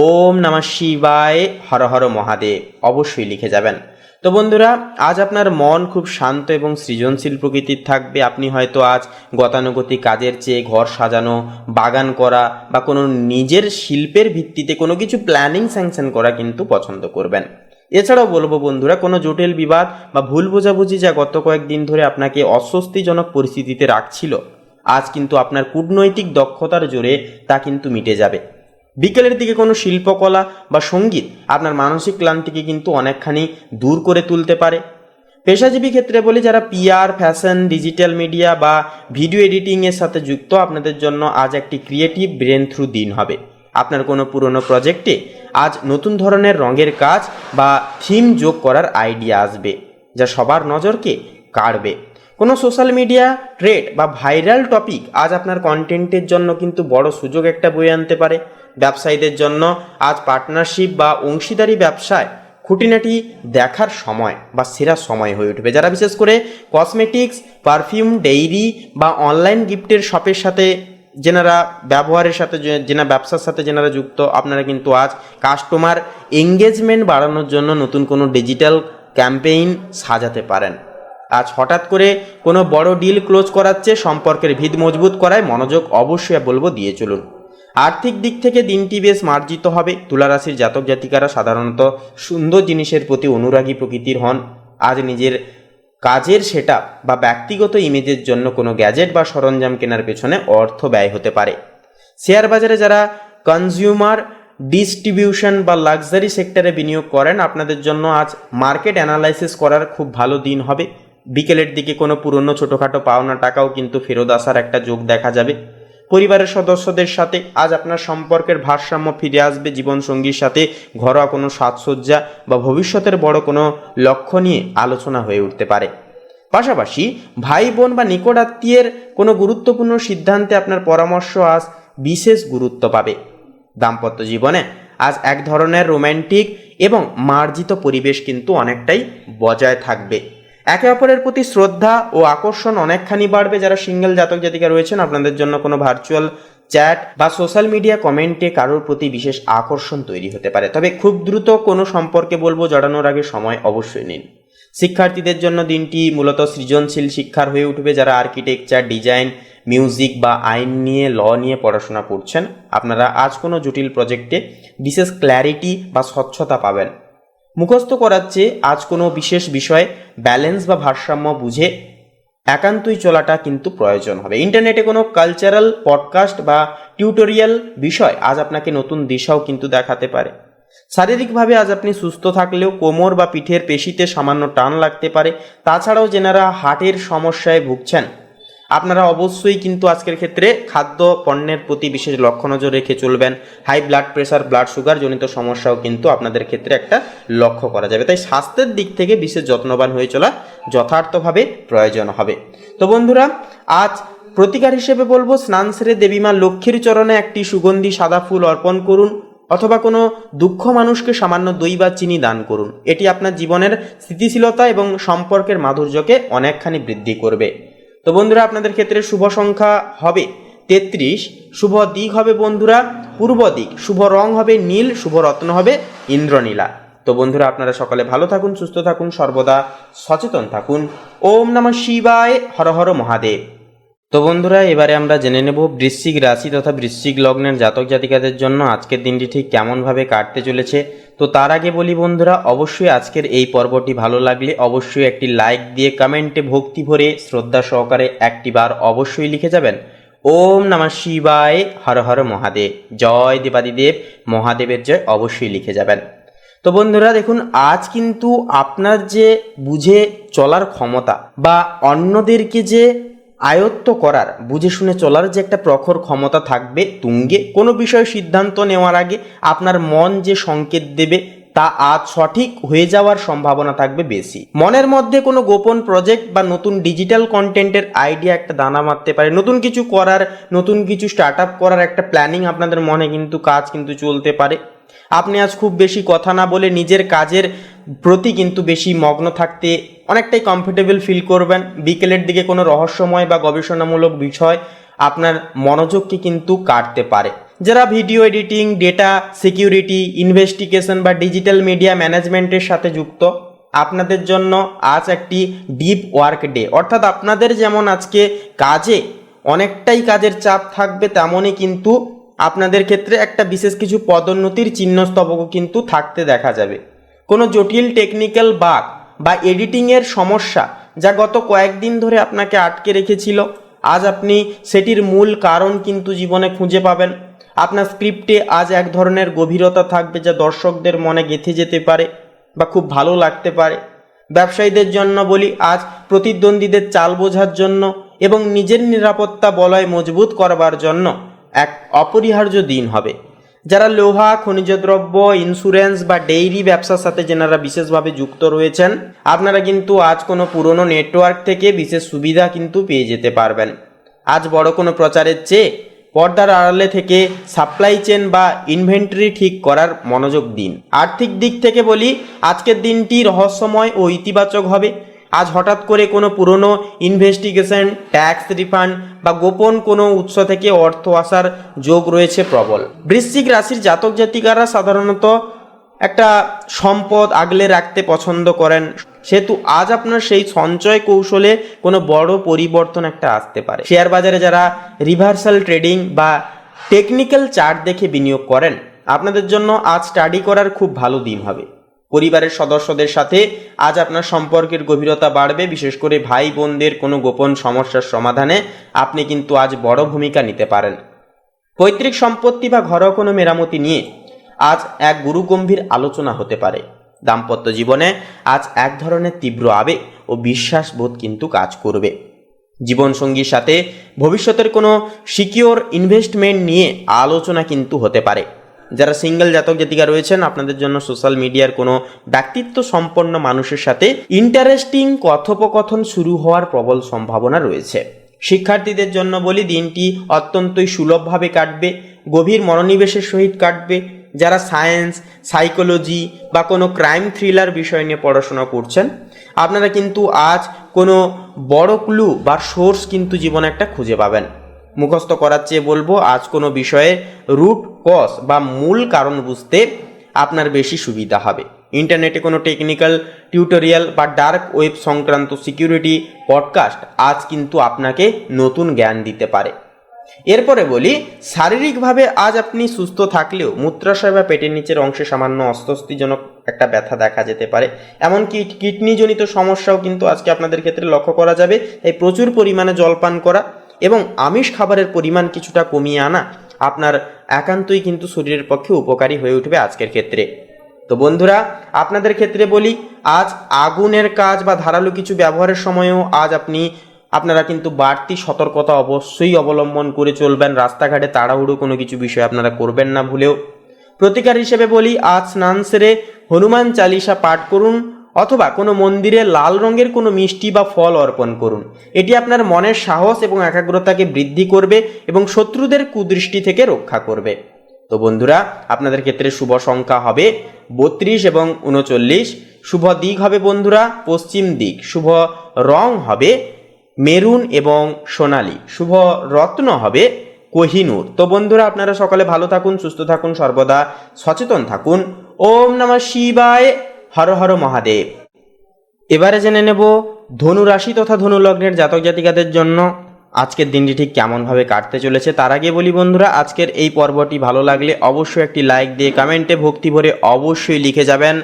A: ওম নমঃ শিবায়, হর হর মহাদেব, অবশ্যই লিখে যাবেন। তো বন্ধুরা, আজ আপনার মন খুব শান্ত এবং সৃজনশীল প্রকৃতির থাকবে। আপনি হয়তো আজ গতানুগতিক কাজের চেয়ে ঘর সাজানো, বাগান করা বা কোনো নিজের শিল্পের ভিত্তিতে কোনো কিছু প্ল্যানিং স্যাংশন করা কিন্তু পছন্দ করবেন। এছাড়াও বলবো বন্ধুরা, কোনো জটিল বিবাদ বা ভুল বোঝাবুঝি যা গত কয়েকদিন ধরে আপনাকে অস্বস্তিজনক পরিস্থিতিতে রাখছিল, আজ কিন্তু আপনার কূটনৈতিক দক্ষতার জোরে তা কিন্তু মিটে যাবে। বিকেলের দিকে কোনো শিল্পকলা বা সঙ্গীত আপনার মানসিক ক্লান্তিকে কিন্তু অনেকখানি দূর করে তুলতে পারে। পেশাজীবী ক্ষেত্রে বলি, যারা পিআর, ফ্যাশন, ডিজিটাল মিডিয়া বা ভিডিও এডিটিংয়ের সাথে যুক্ত, আপনাদের জন্য আজ একটি ক্রিয়েটিভ ব্রেন থ্রু দিন হবে। আপনার কোনো পুরনো প্রজেক্টে আজ নতুন ধরনের রঙের কাজ বা থিম যোগ করার আইডিয়া আসবে, যা সবার নজরকে কাড়বে। কোনো সোশ্যাল মিডিয়া ট্রেড বা ভাইরাল টপিক আজ আপনার কন্টেন্টের জন্য কিন্তু বড় সুযোগ একটা বয়ে আনতে পারে। ব্যবসায়ীদের জন্য আজ পার্টনারশিপ বা অংশীদারি ব্যবসায় খুঁটিনাটি দেখার সময় বা সেরা সময় হয়ে উঠবে। যারা বিশেষ করে কসমেটিক্স, পারফিউম, ডেইরি বা অনলাইন গিফটের শপের সাথে যেনারা ব্যবসার সাথে যেনারা যুক্ত, আপনারা কিন্তু আজ কাস্টমার এঙ্গেজমেন্ট বাড়ানোর জন্য নতুন কোনো ডিজিটাল ক্যাম্পেইন সাজাতে পারেন। আজ হঠাৎ করে কোনো বড় ডিল ক্লোজ করার চেয়ে সম্পর্কের ভিত মজবুত করায় মনোযোগ অবশ্যই বলবো দিয়ে চলুন। আর্থিক দিক থেকে দিনটি বেশ মার্জিত হবে। তুলারাশির জাতক জাতিকারা সাধারণত সুন্দর জিনিসের প্রতি অনুরাগী প্রকৃতির হন। আজ নিজের কাজের সেটআপ বা ব্যক্তিগত ইমেজের জন্য কোনো গ্যাজেট বা সরঞ্জাম কেনার পেছনে অর্থ ব্যয় হতে পারে। শেয়ার বাজারে যারা কনজিউমার ডিস্ট্রিবিউশন বা লাক্সারি সেক্টরে বিনিয়োগ করেন, আপনাদের জন্য আজ মার্কেট অ্যানালাইসিস করার খুব ভালো দিন হবে। বিকেলের দিকে কোনো পুরনো ছোটোখাটো পাওনা টাকাও কিন্তু ফেরত আসার একটা যোগ দেখা যাবে। পরিবারের সদস্যদের সাথে আজ আপনার সম্পর্কের ভারসাম্য ফিরে আসবে। জীবনসঙ্গীর সাথে ঘরোয়া কোনো সাজসজ্জা বা ভবিষ্যতের বড় কোনো লক্ষ্য নিয়ে আলোচনা হয়ে উঠতে পারে। পাশাপাশি ভাই বোন বা নিকট আত্মীয়ের কোনো গুরুত্বপূর্ণ সিদ্ধান্তে আপনার পরামর্শ আজ বিশেষ গুরুত্ব পাবে। দাম্পত্য জীবনে আজ এক ধরনের রোম্যান্টিক এবং মার্জিত পরিবেশ কিন্তু অনেকটাই বজায় থাকবে। একে অপরের প্রতি শ্রদ্ধা ও আকর্ষণ অনেকখানি বাড়বে। যারা সিঙ্গেল জাতক জাতিকা রয়েছেন, আপনাদের জন্য কোনো ভার্চুয়াল চ্যাট বা সোশ্যাল মিডিয়া কমেন্টে কারোর প্রতি বিশেষ আকর্ষণ তৈরি হতে পারে। তবে খুব দ্রুত কোনো সম্পর্কে বলবো জড়ানোর আগে সময় অবশ্যই নিন। শিক্ষার্থীদের জন্য দিনটি মূলত সৃজনশীল শিক্ষার হয়ে উঠবে। যারা আর্কিটেকচার, ডিজাইন, মিউজিক বা আইন নিয়ে, ল নিয়ে পড়াশোনা করছেন, আপনারা আজ কোনো জটিল প্রজেক্টে বিশেষ ক্ল্যারিটি বা স্বচ্ছতা পাবেন। মুখস্থ করার চেয়ে আজ কোনো বিশেষ বিষয়ে ব্যালেন্স বা ভারসাম্য বুঝে একান্তই চলাটা কিন্তু প্রয়োজন হবে। ইন্টারনেটে কোনো কালচারাল পডকাস্ট বা টিউটোরিয়াল বিষয় আজ আপনাকে নতুন দিশাও কিন্তু দেখাতে পারে। শারীরিকভাবে আজ আপনি সুস্থ থাকলেও কোমর বা পিঠের পেশিতে সামান্য টান লাগতে পারে। তাছাড়াও যেনারা হার্টের সমস্যায় ভুগছেন, আপনারা অবশ্যই কিন্তু আজকের ক্ষেত্রে খাদ্য পণ্যের প্রতি বিশেষ লক্ষ্য নজর রেখে চলবেন। High blood pressure, blood sugar জনিত সমস্যাও কিন্তু আপনাদের ক্ষেত্রে একটা লক্ষ্য করা যাবে। তাই স্বাস্থ্যের দিক থেকে বিশেষ যত্নবান হয়ে চলা যথার্থভাবে প্রয়োজন হবে। তো বন্ধুরা, আজ প্রতিকার হিসেবে বলবো, স্নান সেরে দেবী মা লক্ষ্মীর চরণে একটি সুগন্ধি সাদা ফুল অর্পণ করুন, অথবা কোনো দুঃখ মানুষকে সামান্য দই বা চিনি দান করুন। এটি আপনার জীবনের স্থিতিশীলতা এবং সম্পর্কের মাধুর্যকে অনেকখানি বৃদ্ধি করবে। তো বন্ধুরা, আপনাদের ক্ষেত্রে শুভ সংখ্যা হবে 33, শুভ দিক হবে বন্ধুরা পূর্ব দিক, শুভ রং হবে নীল, শুভ রত্ন হবে ইন্দ্রনীলা। তো বন্ধুরা, আপনারা সকলে ভালো থাকুন, সুস্থ থাকুন, সর্বদা সচেতন থাকুন। ওম নমঃ শিবায়, হর হর মহাদেব। তো বন্ধুরা, এবারে আমরা জেনে নেব বৃশ্চিক রাশি তথা বৃশ্চিক লগ্নের জাতক জাতিকাদের জন্য আজকের দিনটি ঠিক কেমনভাবে কাটতে চলেছে। তো তার আগে বলি বন্ধুরা, অবশ্যই আজকের এই পর্বটি ভালো লাগলে অবশ্যই একটি লাইক দিয়ে কমেন্টে ভক্তি ভরে শ্রদ্ধা সহকারে একটি বার অবশ্যই লিখে যাবেন ওম নমঃ শিবায়, হর হর মহাদেব, জয় দেবাদিদেব মহাদেবের জয় অবশ্যই লিখে যাবেন। তো বন্ধুরা দেখুন, আজ কিন্তু আপনার যে বুঝে চলার ক্ষমতা বা অন্যদেরকে যে আয়ত্ত করার, বুঝে শুনে চলার যে একটা প্রখর ক্ষমতা থাকবে তুঙ্গে, কোনো বিষয়ে সিদ্ধান্ত নেওয়ার আগে আপনার মন যে সংকেত দেবে তা আজ সঠিক হয়ে যাওয়ার সম্ভাবনা থাকবে বেশি। মনের মধ্যে কোনো গোপন প্রজেক্ট বা নতুন ডিজিটাল কন্টেন্টের আইডিয়া একটা দানা মারতে পারে। নতুন কিছু করার, নতুন কিছু স্টার্ট আপ করার একটা প্ল্যানিং আপনাদের মনে কিন্তু কাজ কিন্তু চলতে পারে। আপনি আজ খুব বেশি কথা না বলে নিজের কাজের প্রতি কিন্তু বেশি মগ্ন থাকতে অনেকটাই কমফোর্টেবল ফিল করবেন। বিকেলের দিকে কোনো রহস্যময় বা গবেষণামূলক বিষয় আপনার মনোযোগকে কিন্তু কাটতে পারে। যারা video editing, data security, investigation বা ডিজিটাল মিডিয়া ম্যানেজমেন্টের সাথে যুক্ত, আপনাদের জন্য আজ একটি ডিপ ওয়ার্ক ডে। অর্থাৎ আপনাদের যেমন আজকে কাজে অনেকটাই কাজের চাপ থাকবে, তেমনই কিন্তু আপনাদের ক্ষেত্রে একটা বিশেষ কিছু পদোন্নতির চিহ্নস্তবকও কিন্তু থাকতে দেখা যাবে। কোনো জটিল টেকনিক্যাল বাগ বা এডিটিংয়ের সমস্যা যা গত কয়েকদিন ধরে আপনাকে আটকে রেখেছিল, আজ আপনি সেটির মূল কারণ কিন্তু জীবনে খুঁজে পাবেন। আপনার স্ক্রিপ্টে আজ এক ধরনের গভীরতা থাকবে যা দর্শকদের মনে গেঁথে যেতে পারে বা খুব ভালো লাগতে পারে। ব্যবসায়ীদের জন্য বলি, আজ প্রতিদ্বন্দ্বীদের চাল বোঝার জন্য এবং নিজের নিরাপত্তা বলয় মজবুত করবার জন্য এক অপরিহার্য দিন হবে। যারা লোহা, খনিজ দ্রব্য, ইন্স্যুরেন্স বা ডেইরি ব্যবসার সাথে যেনারা বিশেষভাবে যুক্ত রয়েছেন, আপনারা কিন্তু আজ কোনো পুরনো নেটওয়ার্ক থেকে বিশেষ সুবিধা কিন্তু পেয়ে যেতে পারবেন। আজ বড় কোনো প্রচারের চেয়ে পর্দার আড়ালে থেকে সাপ্লাই চেন বা ইনভেন্টরি ঠিক করার মনোযোগ দিন। আর্থিক দিক থেকে বলি, আজকের দিনটি রহস্যময় ও ইতিবাচক হবে। আজ হঠাৎ করে কোনো পুরনো ইনভেস্টিগেশন, ট্যাক্স রিফান্ড বা গোপন কোনো উৎস থেকে অর্থ আসার যোগ রয়েছে প্রবল। বৃশ্চিক রাশির জাতক জাতিকারা সাধারণত একটা সম্পদ আগলে রাখতে পছন্দ করেন, সেহেতু আজ আপনার সেই সঞ্চয় কৌশলে কোনো বড় পরিবর্তন একটা আসতে পারে। শেয়ার বাজারে যারা রিভার্সাল ট্রেডিং বা টেকনিক্যাল চার্ট দেখে বিনিয়োগ করেন, আপনাদের জন্য আজ স্টাডি করার খুব ভালো দিন হবে। পরিবারের সদস্যদের সাথে আজ আপনার সম্পর্কের গভীরতা বাড়বে। বিশেষ করে ভাই বোনদের কোনো গোপন সমস্যার সমাধানে আপনি কিন্তু আজ বড় ভূমিকা নিতে পারেন। পৈতৃক সম্পত্তি বা ঘরোয়া কোনো মেরামতি নিয়ে আজ এক গুরুগম্ভীর আলোচনা হতে পারে। দাম্পত্য জীবনে আজ এক ধরনের তীব্র আবেগ ও বিশ্বাসবোধ কিন্তু কাজ করবে। জীবনসঙ্গীর সাথে ভবিষ্যতের কোনো সিকিওর ইনভেস্টমেন্ট নিয়ে আলোচনা কিন্তু হতে পারে। যারা সিঙ্গেল জাতক জাতিকা রয়েছেন, আপনাদের জন্য সোশ্যাল মিডিয়ার কোনো ব্যক্তিত্ব সম্পন্ন মানুষের সাথে ইন্টারেস্টিং কথোপকথন শুরু হওয়ার প্রবল সম্ভাবনা রয়েছে। শিক্ষার্থীদের জন্য বলি, দিনটি অত্যন্তই সুলভভাবে কাটবে, গভীর মনোনিবেশের সহিত কাটবে। যারা সায়েন্স, সাইকোলজি বা কোনো ক্রাইম থ্রিলার বিষয় নিয়ে পড়াশোনা করছেন, আপনারা কিন্তু আজ কোনো বড় ক্লু বা সোর্স কিন্তু জীবনে একটা খুঁজে পাবেন। মুখস্থ করার চেয়ে বলবো, আজ কোনো বিষয়ে রুট কজ বা মূল কারণ বুঝতে আপনার বেশি সুবিধা হবে। ইন্টারনেটে কোনো টেকনিক্যাল টিউটোরিয়াল বা ডার্ক ওয়েব সংক্রান্ত সিকিউরিটি পডকাস্ট আজ কিন্তু আপনাকে নতুন জ্ঞান দিতে পারে। এরপরে বলি, শারীরিকভাবে আজ আপনি সুস্থ থাকলেও মূত্রাশয় বা পেটের নিচের অংশে সামান্য অস্বস্তিজনক একটা ব্যথা দেখা যেতে পারে। এমনকি কিডনিজনিত সমস্যাও কিন্তু আজকে আপনাদের ক্ষেত্রে লক্ষ্য করা যাবে। তাই প্রচুর পরিমাণে জলপান করা এবং আমিষ খাবারের পরিমাণ কিছুটা কমিয়ে আনা আপনার একান্তই কিন্তু শরীরের পক্ষে উপকারী হয়ে উঠবে আজকের ক্ষেত্রে। তো বন্ধুরা, আপনাদের ক্ষেত্রে বলি, আজ আগুনের কাজ বা ধারালো কিছু ব্যবহারের সময়ও আজ আপনারা কিন্তু বাড়তি সতর্কতা অবশ্যই অবলম্বন করে চলবেন। রাস্তাঘাটে তাড়াহুড়ো কোনো কিছু বিষয় আপনারা করবেন না ভুলেও। প্রতিকার হিসেবে বলি, আজ স্নান সেরে হনুমান চালিসা পাঠ করুন অথবা কোনো মন্দিরে লাল রঙের কোনো মিষ্টি বা ফল অর্পণ করুন। এটি আপনার মনের সাহস এবং একাগ্রতাকে বৃদ্ধি করবে এবং শত্রুদের কুদৃষ্টি থেকে রক্ষা করবে। তো বন্ধুরা, আপনাদের ক্ষেত্রে শুভ সংখ্যা হবে 32 এবং 39। শুভ দিক হবে বন্ধুরা পশ্চিম দিক। শুভ রং হবে মেরুন এবং সোনালী। শুভ রত্ন হবে কোহিনূর। তো বন্ধুরা, আপনারা সকলে ভালো থাকুন, সুস্থ থাকুন, সর্বদা সচেতন থাকুন। ওম নমঃ শিবায়, হর হর মহাদেব। এবারে জেনে নেব ধনু রাশি তথা ধনু লগ্নের জাতক জাতিকাদের জন্য আজকের দিনটি ঠিক কেমনভাবে কাটতে চলেছে। তার আগে বলি বন্ধুরা, আজকের এই পর্বটি ভালো লাগলে অবশ্যই একটি লাইক দিয়ে কমেন্টে ভক্তি ভরে অবশ্যই লিখে যাবেন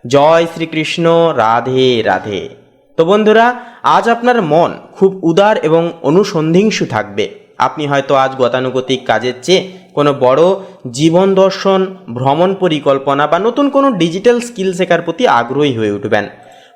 A: জয় শ্রীকৃষ্ণ, রাধে রাধে। তো বন্ধুরা, আজ আপনার মন খুব উদার এবং অনুসন্ধিংসু থাকবে। আপনি হয়তো আজ গতানুগতিক কাজের চেয়ে কোনো বড় জীবন দর্শন, ভ্রমণ পরিকল্পনা বা নতুন কোনো ডিজিটাল স্কিল শেখার প্রতি আগ্রহী হয়ে উঠবেন।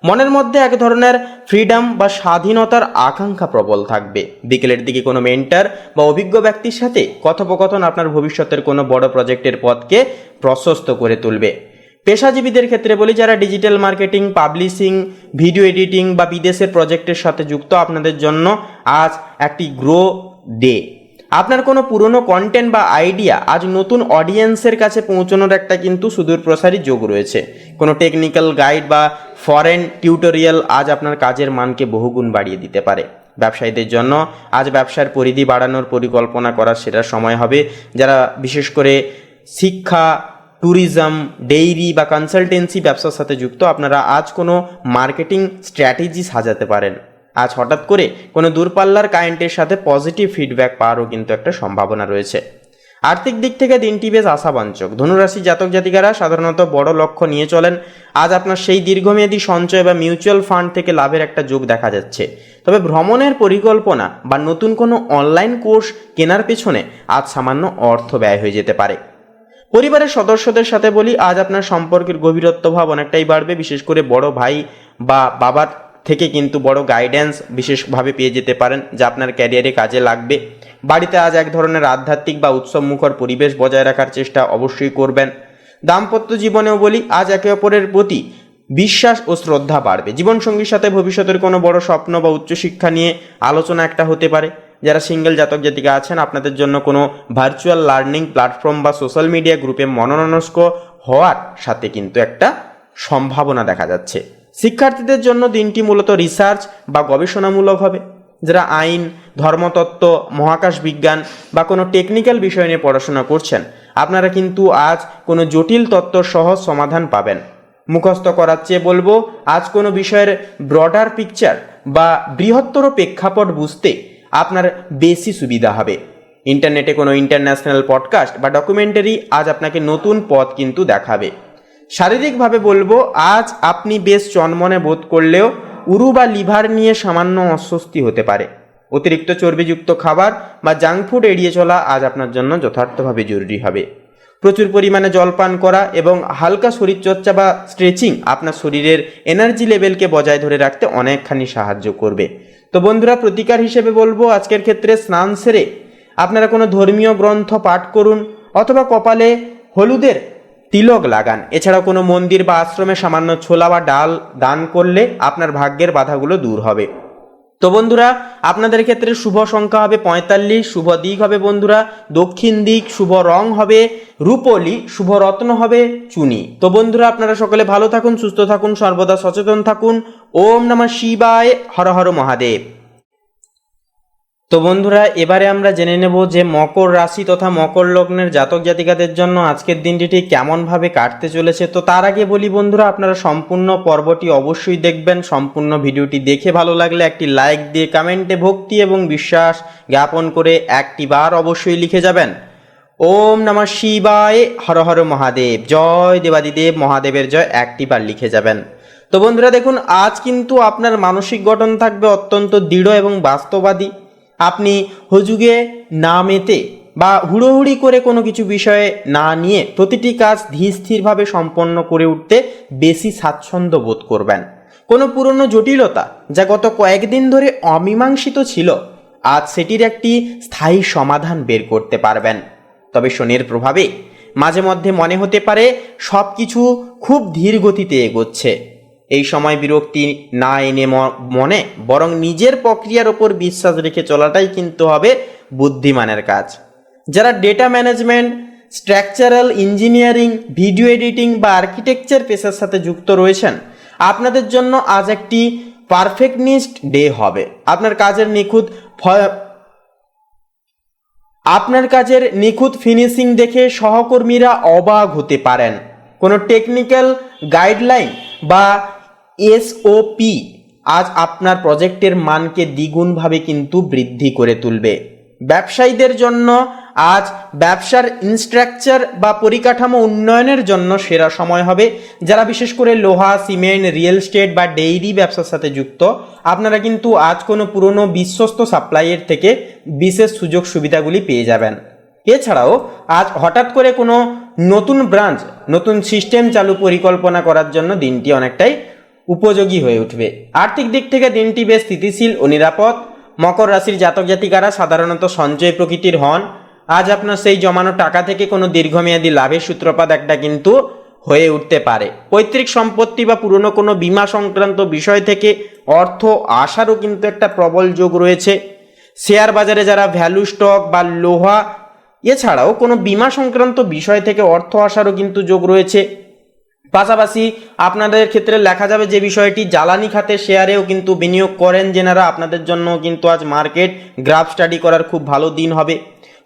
A: মনের মধ্যে এক ধরনের ফ্রিডম বা স্বাধীনতার আকাঙ্ক্ষা প্রবল থাকবে। বিকেলের দিকে কোনো মেন্টর বা অভিজ্ঞ ব্যক্তির সাথে কথোপকথন আপনার ভবিষ্যতের কোনো বড় প্রজেক্টের পথকে প্রশস্ত করে তুলবে। পেশাজীবীদের ক্ষেত্রে বলি, যারা digital marketing, publishing, video editing বা বিদেশের প্রজেক্টের সাথে যুক্ত, আপনাদের জন্য আজ একটি গ্রো ডে। আপনার কোনো পুরনো কন্টেন্ট বা আইডিয়া আজ নতুন অডিয়েন্সের কাছে পৌঁছানোর একটা কিন্তু সুদূরপ্রসারী যোগ রয়েছে। কোনো টেকনিক্যাল গাইড বা ফরেন টিউটোরিয়াল আজ আপনার কাজের মানকে বহুগুণ বাড়িয়ে দিতে পারে। ব্যবসায়ীদের জন্য আজ ব্যবসার পরিধি বাড়ানোর পরিকল্পনা করার সেরা সময় হবে। যারা বিশেষ করে শিক্ষা, ট্যুরিজম, ডেইরি বা কনসালটেন্সি ব্যবসার সাথে যুক্ত, আপনারা আজ কোনো মার্কেটিং স্ট্র্যাটেজি সাজাতে পারেন। আজ হঠাৎ করে কোনো দূরপাল্লার ক্লায়েন্টের সাথে পজিটিভ ফিডব্যাক পাওয়ারও কিন্তু একটা সম্ভাবনা রয়েছে। আর্থিক দিক থেকে দিনটি বেশ আশাবাঞ্চক। ধনুরাশি জাতক জাতিকারা সাধারণত বড় লক্ষ্য নিয়ে চলেন। আজ আপনার সেই দীর্ঘমেয়াদী সঞ্চয় বা মিউচুয়াল ফান্ড থেকে লাভের একটা যোগ দেখা যাচ্ছে। তবে ভ্রমণের পরিকল্পনা বা নতুন কোনো অনলাইন কোর্স কেনার পেছনে আজ সামান্য অর্থ ব্যয় হয়ে যেতে পারে। পরিবারের সদস্যদের সাথে বলি, আজ আপনার সম্পর্কের গভীরত্ব ভাব অনেকটাই বাড়বে। বিশেষ করে বড় ভাই বা বাবার থেকে কিন্তু বড় গাইডেন্স বিশেষভাবে পেয়ে যেতে পারেন, যা আপনার ক্যারিয়ারে কাজে লাগবে। বাড়িতে আজ এক ধরনের আধ্যাত্মিক বা উৎসবমুখর পরিবেশ বজায় রাখার চেষ্টা অবশ্যই করবেন। দাম্পত্য জীবনেও বলি, আজ একে অপরের প্রতি বিশ্বাস ও শ্রদ্ধা বাড়বে। জীবনসঙ্গীর সাথে ভবিষ্যতের কোনো বড় স্বপ্ন বা উচ্চশিক্ষা নিয়ে আলোচনা একটা হতে পারে। যারা সিঙ্গেল জাতক জাতিকা আছেন, আপনাদের জন্য কোনো ভার্চুয়াল লার্নিং প্ল্যাটফর্ম বা সোশ্যাল মিডিয়া গ্রুপে মননস্ক হওয়ার সাথে কিন্তু একটা সম্ভাবনা দেখা যাচ্ছে। শিক্ষার্থীদের জন্য দিনটি মূলত রিসার্চ বা গবেষণামূলক হবে। যারা আইন, ধর্মতত্ত্ব, মহাকাশ বিজ্ঞান বা কোনো টেকনিক্যাল বিষয় নিয়ে পড়াশোনা করছেন, আপনারা কিন্তু আজ কোনো জটিল তত্ত্বর সহজ সমাধান পাবেন। মুখস্থ করার চেয়ে বলবো, আজ কোনো বিষয়ের ব্রডার পিকচার বা বৃহত্তর প্রেক্ষাপট বুঝতে আপনার বেশি সুবিধা হবে। ইন্টারনেটে কোনো ইন্টারন্যাশনাল পডকাস্ট বা ডকুমেন্টারি আজ আপনাকে নতুন পথ কিন্তু দেখাবে। শারীরিকভাবে বলবো, আজ আপনি বেশ চনমনে বোধ করলেও উরু বা লিভার নিয়ে সামান্য অস্বস্তি হতে পারে। অতিরিক্ত চর্বিযুক্ত খাবার বা জাঙ্ক ফুড এড়িয়ে চলা আজ আপনার জন্য যথার্থভাবে জরুরি হবে। প্রচুর পরিমাণে জলপান করা এবং হালকা শরীরচর্চা বা স্ট্রেচিং আপনার শরীরের এনার্জি লেভেলকে বজায় ধরে রাখতে অনেকখানি সাহায্য করবে। তো বন্ধুরা প্রতিকার হিসেবে বলবো আজকের ক্ষেত্রে স্নান সেরে আপনারা কোনো ধর্মীয় গ্রন্থ পাঠ করুন অথবা কপালে হলুদের তিলক লাগান। এছাড়া কোনো মন্দির বা আশ্রমে সামান্য ছোলা বা ডাল দান করলে আপনার ভাগ্যের বাধাগুলো দূর হবে। তো বন্ধুরা আপনাদের ক্ষেত্রে শুভ সংখ্যা হবে 45, শুভ দিক হবে বন্ধুরা দক্ষিণ দিক, শুভ রং হবে রূপলি, শুভ রত্ন হবে চুনি। তো বন্ধুরা আপনারা সকলে ভালো থাকুন, সুস্থ থাকুন, সর্বদা সচেতন থাকুন। ওম নমঃ শিবায়, হর হর মহাদেব। তো বন্ধুরা এবারে আমরা জেনে নেব যে মকর রাশি তথা মকর লগ্নের জাতক জাতিকাদের জন্য আজকের দিনটি ঠিক কেমনভাবে কাটতে চলেছে। তো তার আগে বলি বন্ধুরা আপনারা সম্পূর্ণ পর্বটি অবশ্যই দেখবেন। সম্পূর্ণ ভিডিওটি দেখে ভালো লাগলে একটি লাইক দিয়ে কমেন্টে ভক্তি এবং বিশ্বাস জ্ঞাপন করে একটি বার অবশ্যই লিখে যাবেন ওম নমঃ শিবায়, হর হর মহাদেব, জয় দেবাদিদেব মহাদেবের জয় একটি বার লিখে যাবেন। তো বন্ধুরা দেখুন আজ কিন্তু আপনার মানসিক গঠন থাকবে অত্যন্ত দৃঢ় এবং বাস্তববাদী। আপনি হুজুগে না মেতে বা হুড়োহুড়ি করে কোনো কিছু বিষয়ে না নিয়ে প্রতিটি কাজ ধীর স্থিরভাবে সম্পন্ন করে উঠতে বেশি স্বাচ্ছন্দ্য বোধ করবেন। কোনো পুরনো জটিলতা যা গত কয়েকদিন ধরে অমীমাংসিত ছিল আজ সেটির একটি স্থায়ী সমাধান বের করতে পারবেন। তবে শনির প্রভাবে মাঝে মধ্যে মনে হতে পারে সব কিছু খুব ধীর গতিতে এগোচ্ছে। এই সময় বিরক্তি না এনে মনে বরং নিজের প্রক্রিয়ার ওপর বিশ্বাস রেখে চলাটাই কিন্তু হবে বুদ্ধিমানের কাজ। যারা data management, structural engineering, video editing বা আর্কিটেকচার পেশার সাথে যুক্ত রয়েছেন আপনাদের জন্য আজ একটি পারফেক্টনিস্ট ডে হবে। আপনার কাজের নিখুঁত ফিনিশিং দেখে সহকর্মীরা অবাক হতে পারেন। কোনো টেকনিক্যাল গাইডলাইন বা এসওপি আজ আপনার প্রজেক্টের মানকে দ্বিগুণভাবে কিন্তু বৃদ্ধি করে তুলবে। ব্যবসায়ীদের জন্য আজ ব্যবসার ইনস্ট্রাকচার বা পরিকাঠামো উন্নয়নের জন্য সেরা সময় হবে। যারা বিশেষ করে লোহা, সিমেন্ট, রিয়েল এস্টেট বা ডেইরি ব্যবসার সাথে যুক্ত আপনারা কিন্তু আজ কোনো পুরনো বিশ্বস্ত সাপ্লাইয়ের থেকে বিশেষ সুযোগ সুবিধাগুলি পেয়ে যাবেন। এছাড়াও আজ হঠাৎ করে কোনো নতুন ব্রাঞ্চ, নতুন সিস্টেম চালু পরিকল্পনা করার জন্য দিনটি অনেকটাই উপযোগী হয়ে উঠবে। আর্থিক দিক থেকে দিনটি বেশ স্থিতিশীল ও নিরাপদ। মকর রাশির জাতক জাতিকারা সাধারণত সঞ্চয় প্রকৃতির হন। আজ আপনার সেই জমানো টাকা থেকে কোনো দীর্ঘমেয়াদী লাভের সূত্রপাত একটা কিন্তু হয়ে উঠতে পারে। পৈতৃক সম্পত্তি বা পুরনো কোনো বীমা সংক্রান্ত বিষয় থেকে অর্থ আসারও কিন্তু একটা প্রবল যোগ রয়েছে। শেয়ার বাজারে যারা ভ্যালু স্টক বা লোহা এছাড়াও কোনো বীমা সংক্রান্ত বিষয় থেকে অর্থ আসারও কিন্তু যোগ রয়েছে। পাশাপাশি আপনাদের ক্ষেত্রে লেখা যাবে যে বিষয়টি জ্বালানি খাতে শেয়ারেও কিন্তু বিনিয়োগ করেন যেনারা আপনাদের জন্য কিন্তু আজ মার্কেট গ্রাফ স্টাডি করার খুব ভালো দিন হবে।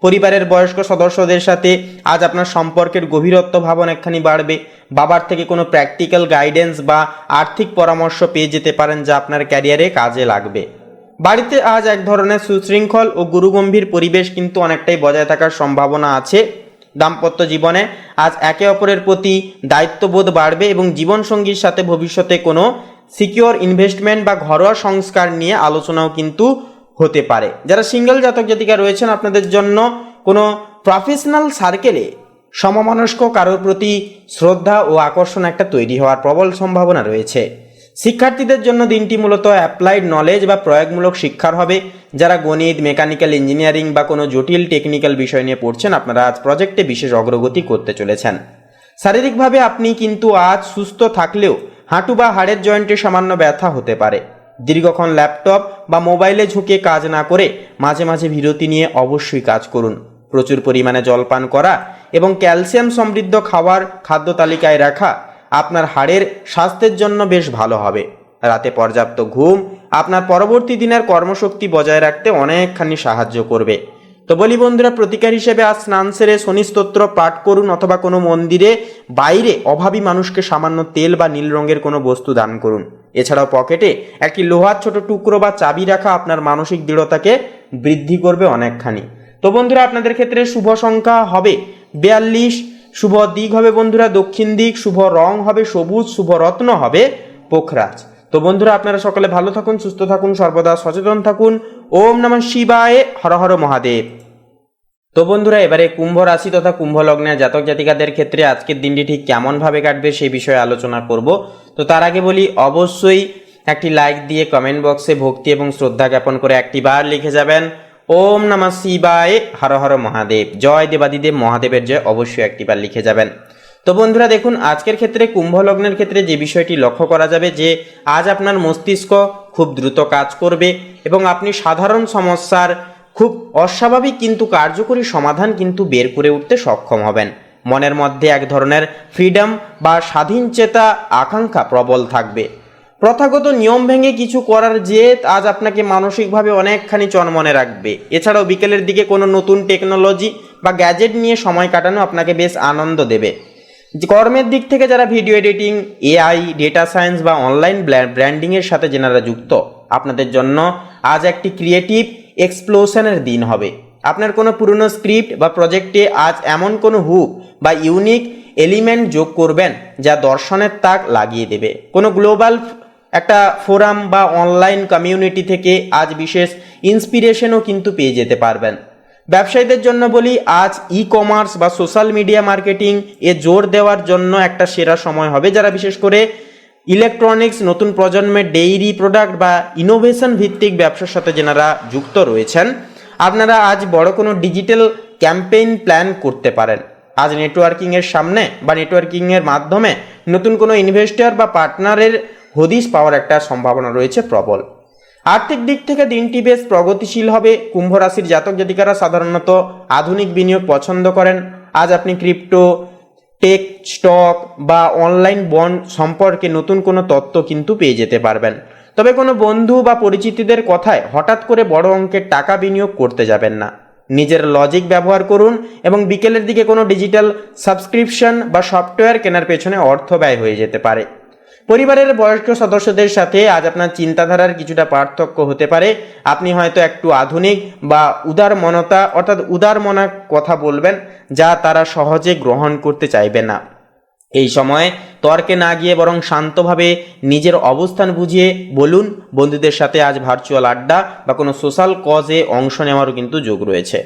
A: পরিবারের বয়স্ক সদস্যদের সাথে আজ আপনার সম্পর্কের গভীরত্ব ভাব অনেকখানি বাড়বে। বাবার থেকে কোনো প্র্যাকটিক্যাল গাইডেন্স বা আর্থিক পরামর্শ পেয়ে যেতে পারেন যা আপনার ক্যারিয়ারে কাজে লাগবে। বাড়িতে আজ এক ধরনের সুশৃঙ্খল ও গুরুগম্ভীর পরিবেশ কিন্তু অনেকটাই বজায় থাকার সম্ভাবনা আছে। দাম্পত্য জীবনে আজ একে অপরের প্রতি দায়িত্ববোধ বাড়বে এবং জীবনসঙ্গীর সাথে ভবিষ্যতে কোনো সিকিউর ইনভেস্টমেন্ট বা ঘরোয়া সংস্কার নিয়ে আলোচনাও কিন্তু হতে পারে। যারা সিঙ্গেল জাতক জাতিকা রয়েছেন আপনাদের জন্য কোনো প্রফেশনাল সার্কেলে সমমনস্ক কারোর প্রতি শ্রদ্ধা ও আকর্ষণ একটা তৈরি হওয়ার প্রবল সম্ভাবনা রয়েছে। শিক্ষার্থীদের জন্য দিনটি মূলত অ্যাপ্লাইড নলেজ বা প্রয়োগমূলক শিক্ষার হবে। যারা গণিত, মেকানিক্যাল ইঞ্জিনিয়ারিং বা কোনো জটিল টেকনিক্যাল বিষয় নিয়ে পড়ছেন আপনারা আজ প্রজেক্টে বিশেষ অগ্রগতি করতে চলেছেন। শারীরিকভাবে আপনি কিন্তু আজ সুস্থ থাকলেও হাঁটু বা হাড়ের জয়েন্টে সামান্য ব্যথা হতে পারে। দীর্ঘক্ষণ ল্যাপটপ বা মোবাইলে ঝুঁকে কাজ না করে মাঝে মাঝে বিরতি নিয়ে অবশ্যই কাজ করুন। প্রচুর পরিমাণে জলপান করা এবং ক্যালসিয়াম সমৃদ্ধ খাদ্য তালিকায় রাখা আপনার হাড়ের স্বাস্থ্যের জন্য বেশ ভালো হবে। রাতে পর্যাপ্ত ঘুম আপনার পরবর্তী দিনের কর্মশক্তি বজায় রাখতে অনেকখানি সাহায্য করবে। তো বলি বন্ধুরা প্রতিকার হিসেবে আজ স্নান সেরে শনি স্তোত্র পাঠ করুন অথবা কোনো মন্দিরে বাইরে অভাবী মানুষকে সামান্য তেল বা নীল রঙের কোনো বস্তু দান করুন। এছাড়াও পকেটে একটি লোহার ছোট টুকরো বা চাবি রাখা আপনার মানসিক দৃঢ়তাকে বৃদ্ধি করবে অনেকখানি। তো বন্ধুরা আপনাদের ক্ষেত্রে শুভ সংখ্যা হবে 42, শুভ দিক হবে বন্ধুরা দক্ষিণ দিক, শুভ রং হবে সবুজ, শুভ রত্ন হবে পোখরাজ। তো বন্ধুরা আপনারা সকলে ভালো থাকুন, সুস্থ থাকুন, সর্বদা সচেতন থাকুন। ওম নমঃ শিবায়, হর হর মহাদেব। তো বন্ধুরা এবারে কুম্ভ রাশি তথা কুম্ভ লগ্নের জাতক জাতিকাদের ক্ষেত্রে আজকের দিনটি ঠিক কেমনভাবে কাটবে সেই বিষয়ে আলোচনা করব। তো তার আগে বলি অবশ্যই একটি লাইক দিয়ে কমেন্ট বক্সে ভক্তি এবং শ্রদ্ধা জ্ঞাপন করে একটি বার লিখে যাবেন ওম নমঃ শিবায়, হর হর মহাদেব, জয় দেবাদিদেব মহাদেবের জয়, অবশ্যই একটিবার লিখে যাবেন। তো বন্ধুরা দেখুন, আজকের ক্ষেত্রে কুম্ভ লগ্নের ক্ষেত্রে যে বিষয়টি লক্ষ্য করা যাবে যে আজ আপনার মস্তিষ্ক খুব দ্রুত কাজ করবে এবং আপনি সাধারণ সমস্যার খুব অস্বাভাবিক কিন্তু কার্যকরী সমাধান কিন্তু বের করে উঠতে সক্ষম হবেন। মনের মধ্যে এক ধরনের ফ্রিডম বা স্বাধীনচেতা আকাঙ্ক্ষা প্রবল থাকবে। প্রথাগত নিয়ম ভেঙে কিছু করার জেদ আজ আপনাকে মানসিকভাবে অনেকখানি চনমনে রাখবে। এছাড়াও বিকেলের দিকে কোনো নতুন টেকনোলজি বা গ্যাজেট নিয়ে সময় কাটানো আপনাকে বেশ আনন্দ দেবে। কর্মের দিক থেকে যারা video editing, AI, data science বা অনলাইন ব্র্যান্ডিংয়ের সাথে যেনারা যুক্ত, আপনাদের জন্য আজ একটি ক্রিয়েটিভ এক্সপ্লোশনের দিন হবে। আপনার কোনো পুরনো স্ক্রিপ্ট বা প্রজেক্টে আজ এমন কোনো হুক বা ইউনিক এলিমেন্ট যোগ করবেন যা দর্শনের তাক লাগিয়ে দেবে। কোনো গ্লোবাল একটা ফোরাম বা অনলাইন কমিউনিটি থেকে আজ বিশেষ ইন্সপিরেশনও কিন্তু পেয়ে যেতে পারবেন। ব্যবসায়ীদের জন্য বলি, আজ ই কমার্স বা সোশ্যাল মিডিয়া মার্কেটিং এ জোর দেওয়ার জন্য একটা সেরা সময় হবে। যারা বিশেষ করে ইলেকট্রনিক্স, নতুন প্রজন্মের ডেইরি প্রোডাক্ট বা ইনোভেশন ভিত্তিক ব্যবসার সাথে যেনারা যুক্ত রয়েছেন, আপনারা আজ বড় কোনো ডিজিটাল ক্যাম্পেইন প্ল্যান করতে পারেন। আজ নেটওয়ার্কিংয়ের সামনে বা নেটওয়ার্কিংয়ের মাধ্যমে নতুন কোনো ইনভেস্টর বা পার্টনারের হদিশ পাওয়ার একটা সম্ভাবনা রয়েছে প্রবল। আর্থিক দিক থেকে দিনটি বেশ প্রগতিশীল হবে। কুম্ভ রাশির জাতক জাতিকারা সাধারণত আধুনিক বিনিয়োগ পছন্দ করেন। আজ আপনি ক্রিপ্টো, টেক, স্টক বা অনলাইন বন্ড সম্পর্কে নতুন কোনো তথ্য কিন্তু পেয়ে যেতে পারবেন। তবে কোনো বন্ধু বা পরিচিতদের কথায় হঠাৎ করে বড় অঙ্কের টাকা বিনিয়োগ করতে যাবেন না। নিজের লজিক ব্যবহার করুন এবং বিকেলের দিকে কোনো ডিজিটাল সাবস্ক্রিপশন বা সফটওয়্যার কেনার পেছনে অর্থ ব্যয় হয়ে যেতে পারে। পরিবারের বয়স্ক সদস্যদের সাথে আজ আপনার চিন্তাধারার কিছুটা পার্থক্য হতে পারে। আপনি হয়তো একটু আধুনিক বা উদারমনতা অর্থাৎ উদারমনা কথা বলবেন যা তারা সহজে গ্রহণ করতে চাইবে না। এই সময়ে তর্কে না গিয়ে বরং শান্তভাবে নিজের অবস্থান বুঝিয়ে বলুন। বন্ধুদের সাথে আজ ভার্চুয়াল আড্ডা বা কোনো সোশ্যাল কজে অংশ নেওয়ারও কিন্তু যোগ রয়েছে।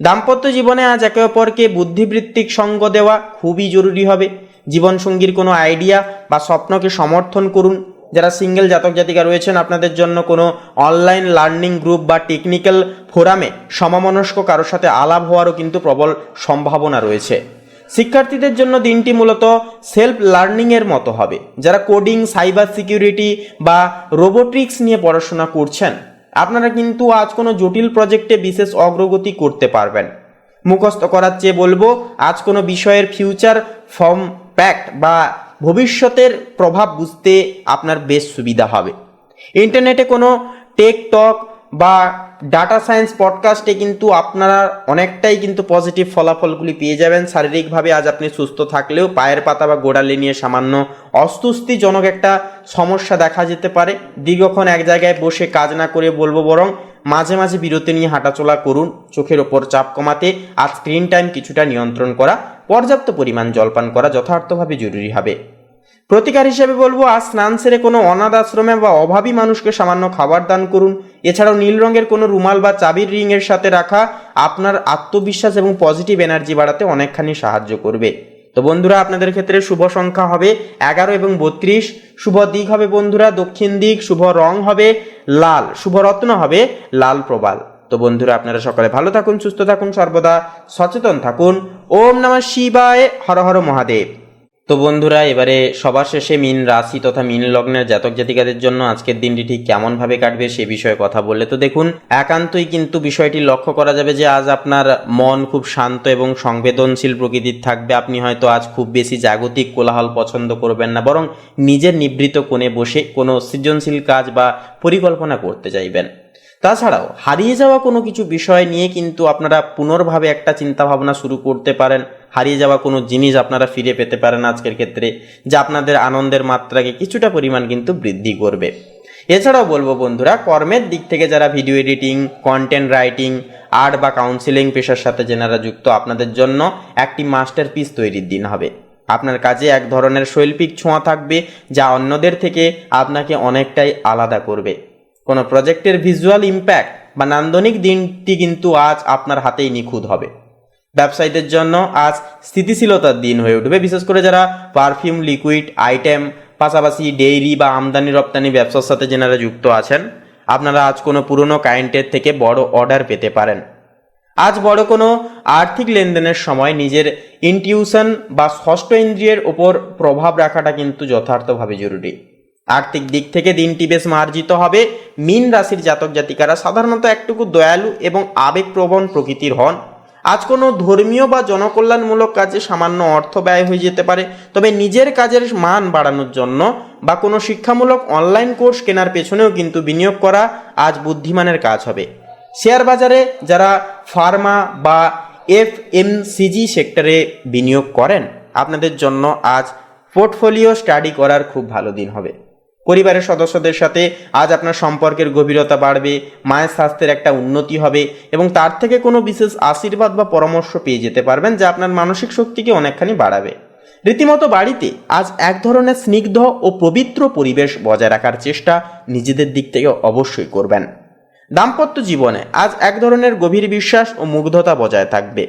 A: দাম্পত্য জীবনে আজ একে অপরকে বুদ্ধিবৃত্তিক সঙ্গ দেওয়া খুবই জরুরি হবে। জীবনসঙ্গীর কোনো আইডিয়া বা স্বপ্নকে সমর্থন করুন। যারা সিঙ্গেল জাতক জাতিকা রয়েছেন, আপনাদের জন্য কোনো অনলাইন লার্নিং গ্রুপ বা টেকনিক্যাল ফোরামে সমমনস্ক কারোর সাথে আলাপ হওয়ারও কিন্তু প্রবল সম্ভাবনা রয়েছে। শিক্ষার্থীদের জন্য দিনটি মূলত সেলফ লার্নিংয়ের মতো হবে। যারা কোডিং, সাইবার সিকিউরিটি বা রোবোটিক্স নিয়ে পড়াশোনা করছেন, আপনারা কিন্তু আজ কোনো জটিল প্রজেক্টে বিশেষ অগ্রগতি করতে পারবেন। মুখস্থ করার চেয়ে বলবো, আজ কোনো বিষয়ের ফিউচার ফর্ম প্যাক্ট বা ভবিষ্যতের প্রভাব বুঝতে আপনার বেশ সুবিধা হবে। ইন্টারনেটে কোনো টেক টক বা ডাটা সায়েন্স পডকাস্টে কিন্তু আপনারা অনেকটাই কিন্তু পজিটিভ ফলাফলগুলি পেয়ে যাবেন। শারীরিকভাবে আজ আপনি সুস্থ থাকলেও পায়ের পাতা বা গোড়ালি নিয়ে সামান্য অস্বস্তিজনক একটা সমস্যা দেখা যেতে পারে। দীর্ঘক্ষণ এক জায়গায় বসে কাজ না করে বলবো বরং মাঝে মাঝে বিরতি নিয়ে হাঁটাচলা করুন। চোখের ওপর চাপ কমাতে আজ স্ক্রিন টাইম কিছুটা নিয়ন্ত্রণ করা, পর্যাপ্ত পরিমাণ জলপান করা যথার্থভাবে জরুরি হবে। প্রতিকার হিসেবে বলবো, আজ স্নান সেরে কোনো অনাথ আশ্রমে বা অভাবী মানুষকে সামান্য খাবার দান করুন। এছাড়াও নীল রঙের কোনো রুমাল বা চাবির রিংয়ের সাথে রাখা আপনার আত্মবিশ্বাস এবং পজিটিভ এনার্জি বাড়াতে অনেকখানি সাহায্য করবে। তো বন্ধুরা, আপনাদের ক্ষেত্রে শুভ সংখ্যা হবে 11 এবং 32। শুভ দিক হবে বন্ধুরা দক্ষিণ দিক। শুভ রং হবে লাল। শুভ রত্ন হবে লাল প্রবাল। তো বন্ধুরা, আপনারা সকলে ভালো থাকুন, সুস্থ থাকুন, সর্বদা সচেতন থাকুন। ওম নমঃ শিবায়, হর হর মহাদেব। তো বন্ধুরা, এবারে সবার শেষে মীন রাশি তথা মীন লগ্নের জাতক জাতিকাদের জন্য আজকের দিনটি ঠিক কেমনভাবে কাটবে সে বিষয়ে কথা বললে তো দেখুন, একান্তই কিন্তু বিষয়টি লক্ষ্য করা যাবে যে আজ আপনার মন খুব শান্ত এবং সংবেদনশীল প্রকৃতির থাকবে। আপনি হয়তো আজ খুব বেশি জাগতিক কোলাহল পছন্দ করবেন না, বরং নিজের নিভৃত কোণে বসে কোনো সৃজনশীল কাজ বা পরিকল্পনা করতে চাইবেন। তাছাড়াও হারিয়ে যাওয়া কোনো কিছু বিষয় নিয়ে কিন্তু আপনারা পুনর্ভাবে একটা চিন্তাভাবনা শুরু করতে পারেন। হারিয়ে যাওয়া কোনো জিনিস আপনারা ফিরে পেতে পারেন আজকের ক্ষেত্রে, যা আপনাদের আনন্দের মাত্রাকে কিছুটা পরিমাণ কিন্তু বৃদ্ধি করবে। এছাড়াও বলবো বন্ধুরা, কর্মের দিক থেকে যারা video editing, content writing, art বা কাউন্সিলিং পেশার সাথে যারা যুক্ত, আপনাদের জন্য একটি মাস্টারপিস তৈরির দিন হবে। আপনার কাজে এক ধরনের শৈল্পিক ছোঁয়া থাকবে যা অন্যদের থেকে আপনাকে অনেকটাই আলাদা করবে। কোনো প্রজেক্টের ভিজুয়াল ইম্প্যাক্ট বা নান্দনিক দিনটি কিন্তু আজ আপনার হাতেই নিখুঁত হবে। ব্যবসায়ীদের জন্য আজ স্থিতিশীলতার দিন হয়ে উঠবে। বিশেষ করে যারা পারফিউম, লিকুইড আইটেম পাশাপাশি ডেইরি বা আমদানি রপ্তানি ব্যবসার সাথে যেনারা যুক্ত আছেন, আপনারা আজ কোনো পুরনো ক্লায়েন্টের থেকে বড় অর্ডার পেতে পারেন। আজ বড় কোনো আর্থিক লেনদেনের সময় নিজের ইনটিউশন বা ষষ্ঠ ইন্দ্রিয়ের ওপর প্রভাব রাখাটা কিন্তু যথার্থভাবে জরুরি। আর্থিক দিক থেকে দিনটি বেশ মার্জিত হবে। মীন রাশির জাতক জাতিকারা সাধারণত একটুকু দয়ালু এবং আবেগপ্রবণ প্রকৃতির হন। আজ কোনো ধর্মীয় বা জনকল্যাণমূলক কাজে সামান্য অর্থ ব্যয় হয়ে যেতে পারে, তবে নিজের কাজের মান বাড়ানোর জন্য বা কোনো শিক্ষামূলক অনলাইন কোর্স কেনার পেছনেও কিন্তু বিনিয়োগ করা আজ বুদ্ধিমানের কাজ হবে। শেয়ার বাজারে যারা ফার্মা বা এফএমসিজি সেক্টরে বিনিয়োগ করেন, আপনাদের জন্য আজ পোর্টফোলিও স্টাডি করার খুব ভালো দিন হবে। পরিবারের সদস্যদের সাথে আজ আপনার সম্পর্কের গভীরতা বাড়বে, মায়ের স্বাস্থ্যের একটা উন্নতি হবে এবং তার থেকে কোনো বিশেষ আশীর্বাদ বা পরামর্শ পেয়ে যেতে পারবেন, যা আপনার মানসিক শক্তিকে অনেকখানি বাড়াবে। রীতিমতো বাড়িতে আজ এক ধরনের স্নিগ্ধ ও পবিত্র পরিবেশ বজায় রাখার চেষ্টা নিজেদের দিক থেকে অবশ্যই করবেন। দাম্পত্য জীবনে আজ এক ধরনের গভীর বিশ্বাস ও মুগ্ধতা বজায় থাকবে।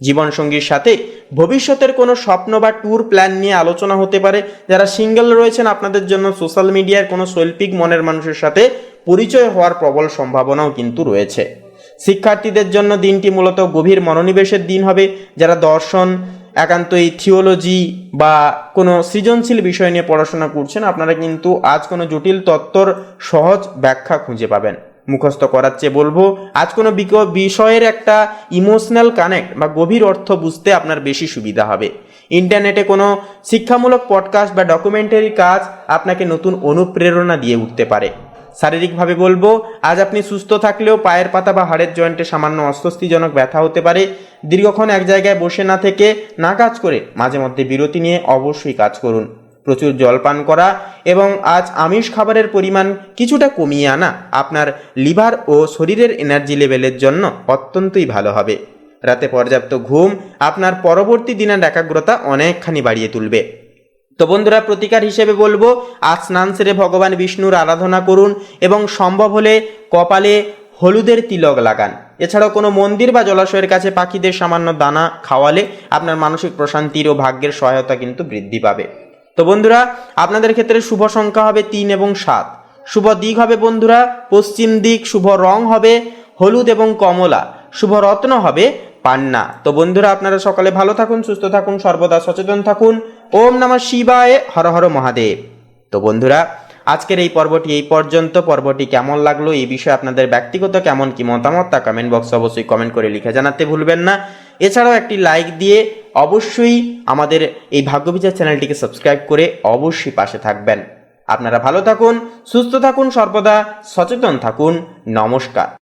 A: জীবনসঙ্গীর সাথে ভবিষ্যতের কোনো স্বপ্ন বা ট্যুর প্ল্যান নিয়ে আলোচনা হতে পারে। যারা সিঙ্গেল রয়েছেন, আপনাদের জন্য সোশ্যাল মিডিয়ার কোনো শৈল্পিক মনের মানুষের সাথে পরিচয় হওয়ার প্রবল সম্ভাবনাও কিন্তু রয়েছে। শিক্ষার্থীদের জন্য দিনটি মূলত গভীর মনোনিবেশের দিন হবে। যারা দর্শন, একান্তই থিওলজি বা কোনো সৃজনশীল বিষয় নিয়ে পড়াশোনা করছেন, আপনারা কিন্তু আজ কোনো জটিল তত্ত্বর সহজ ব্যাখ্যা খুঁজে পাবেন। মুখস্থ করার চেয়ে বলবো, আজ কোনো বিষয়ের একটা ইমোশনাল কানেক্ট বা গভীর অর্থ বুঝতে আপনার বেশি সুবিধা হবে। ইন্টারনেটে কোনো শিক্ষামূলক পডকাস্ট বা ডকুমেন্টারি কাজ আপনাকে নতুন অনুপ্রেরণা দিয়ে উঠতে পারে। শারীরিকভাবে বলবো, আজ আপনি সুস্থ থাকলেও পায়ের পাতা বা হাড়ের জয়েন্টে সামান্য অস্বস্তিজনক ব্যথা হতে পারে। দীর্ঘক্ষণ এক জায়গায় বসে না থেকে না কাজ করে মাঝে মধ্যে বিরতি নিয়ে অবশ্যই কাজ করুন। প্রচুর জল পান করা এবং আজ আমিষ খাবারের পরিমাণ কিছুটা কমিয়ে আনা আপনার লিভার ও শরীরের এনার্জি লেভেলের জন্য অত্যন্তই ভালো হবে। রাতে পর্যাপ্ত ঘুম আপনার পরবর্তী দিনের একাগ্রতা অনেকখানি বাড়িয়ে তুলবে। তো বন্ধুরা, প্রতিকার হিসেবে বলবো, আজ স্নান সেরে ভগবান বিষ্ণুর আরাধনা করুন এবং সম্ভব হলে কপালে হলুদের তিলক লাগান। এছাড়াও কোনো মন্দির বা জলাশয়ের কাছে পাখিদের সামান্য দানা খাওয়ালে আপনার মানসিক প্রশান্তির ও ভাগ্যের সহায়তা কিন্তু বৃদ্ধি পাবে। তো বন্ধুরা, আপনাদের ক্ষেত্রে শুভ সংখ্যা হবে 3 এবং 7। শুভ দিক হবে বন্ধুরা পশ্চিম দিক। শুভ রং হবে হলুদ এবং কমলা। শুভ রত্ন হবে পান্না। তো বন্ধুরা, আপনারা সকালে ভালো থাকুন, সুস্থ থাকুন, সর্বদা সচেতন থাকুন। ওম নমঃ শিবায়, হর হর মহাদেব। তো বন্ধুরা, আজকের এই পর্বটি এই পর্যন্ত। পর্বটি কেমন লাগলো, এই বিষয়ে আপনাদের ব্যক্তিগত কেমন কি মতামত তা কমেন্ট বক্সে অবশ্যই কমেন্ট করে লিখে জানাতে ভুলবেন না। এছাড়াও একটি লাইক দিয়ে অবশ্যই আমাদের এই ভাগ্যবিচার চ্যানেলটিকে সাবস্ক্রাইব করে অবশ্যই পাশে থাকবেন। আপনারা ভালো থাকুন, সুস্থ থাকুন, সর্বদা সচেতন থাকুন। নমস্কার।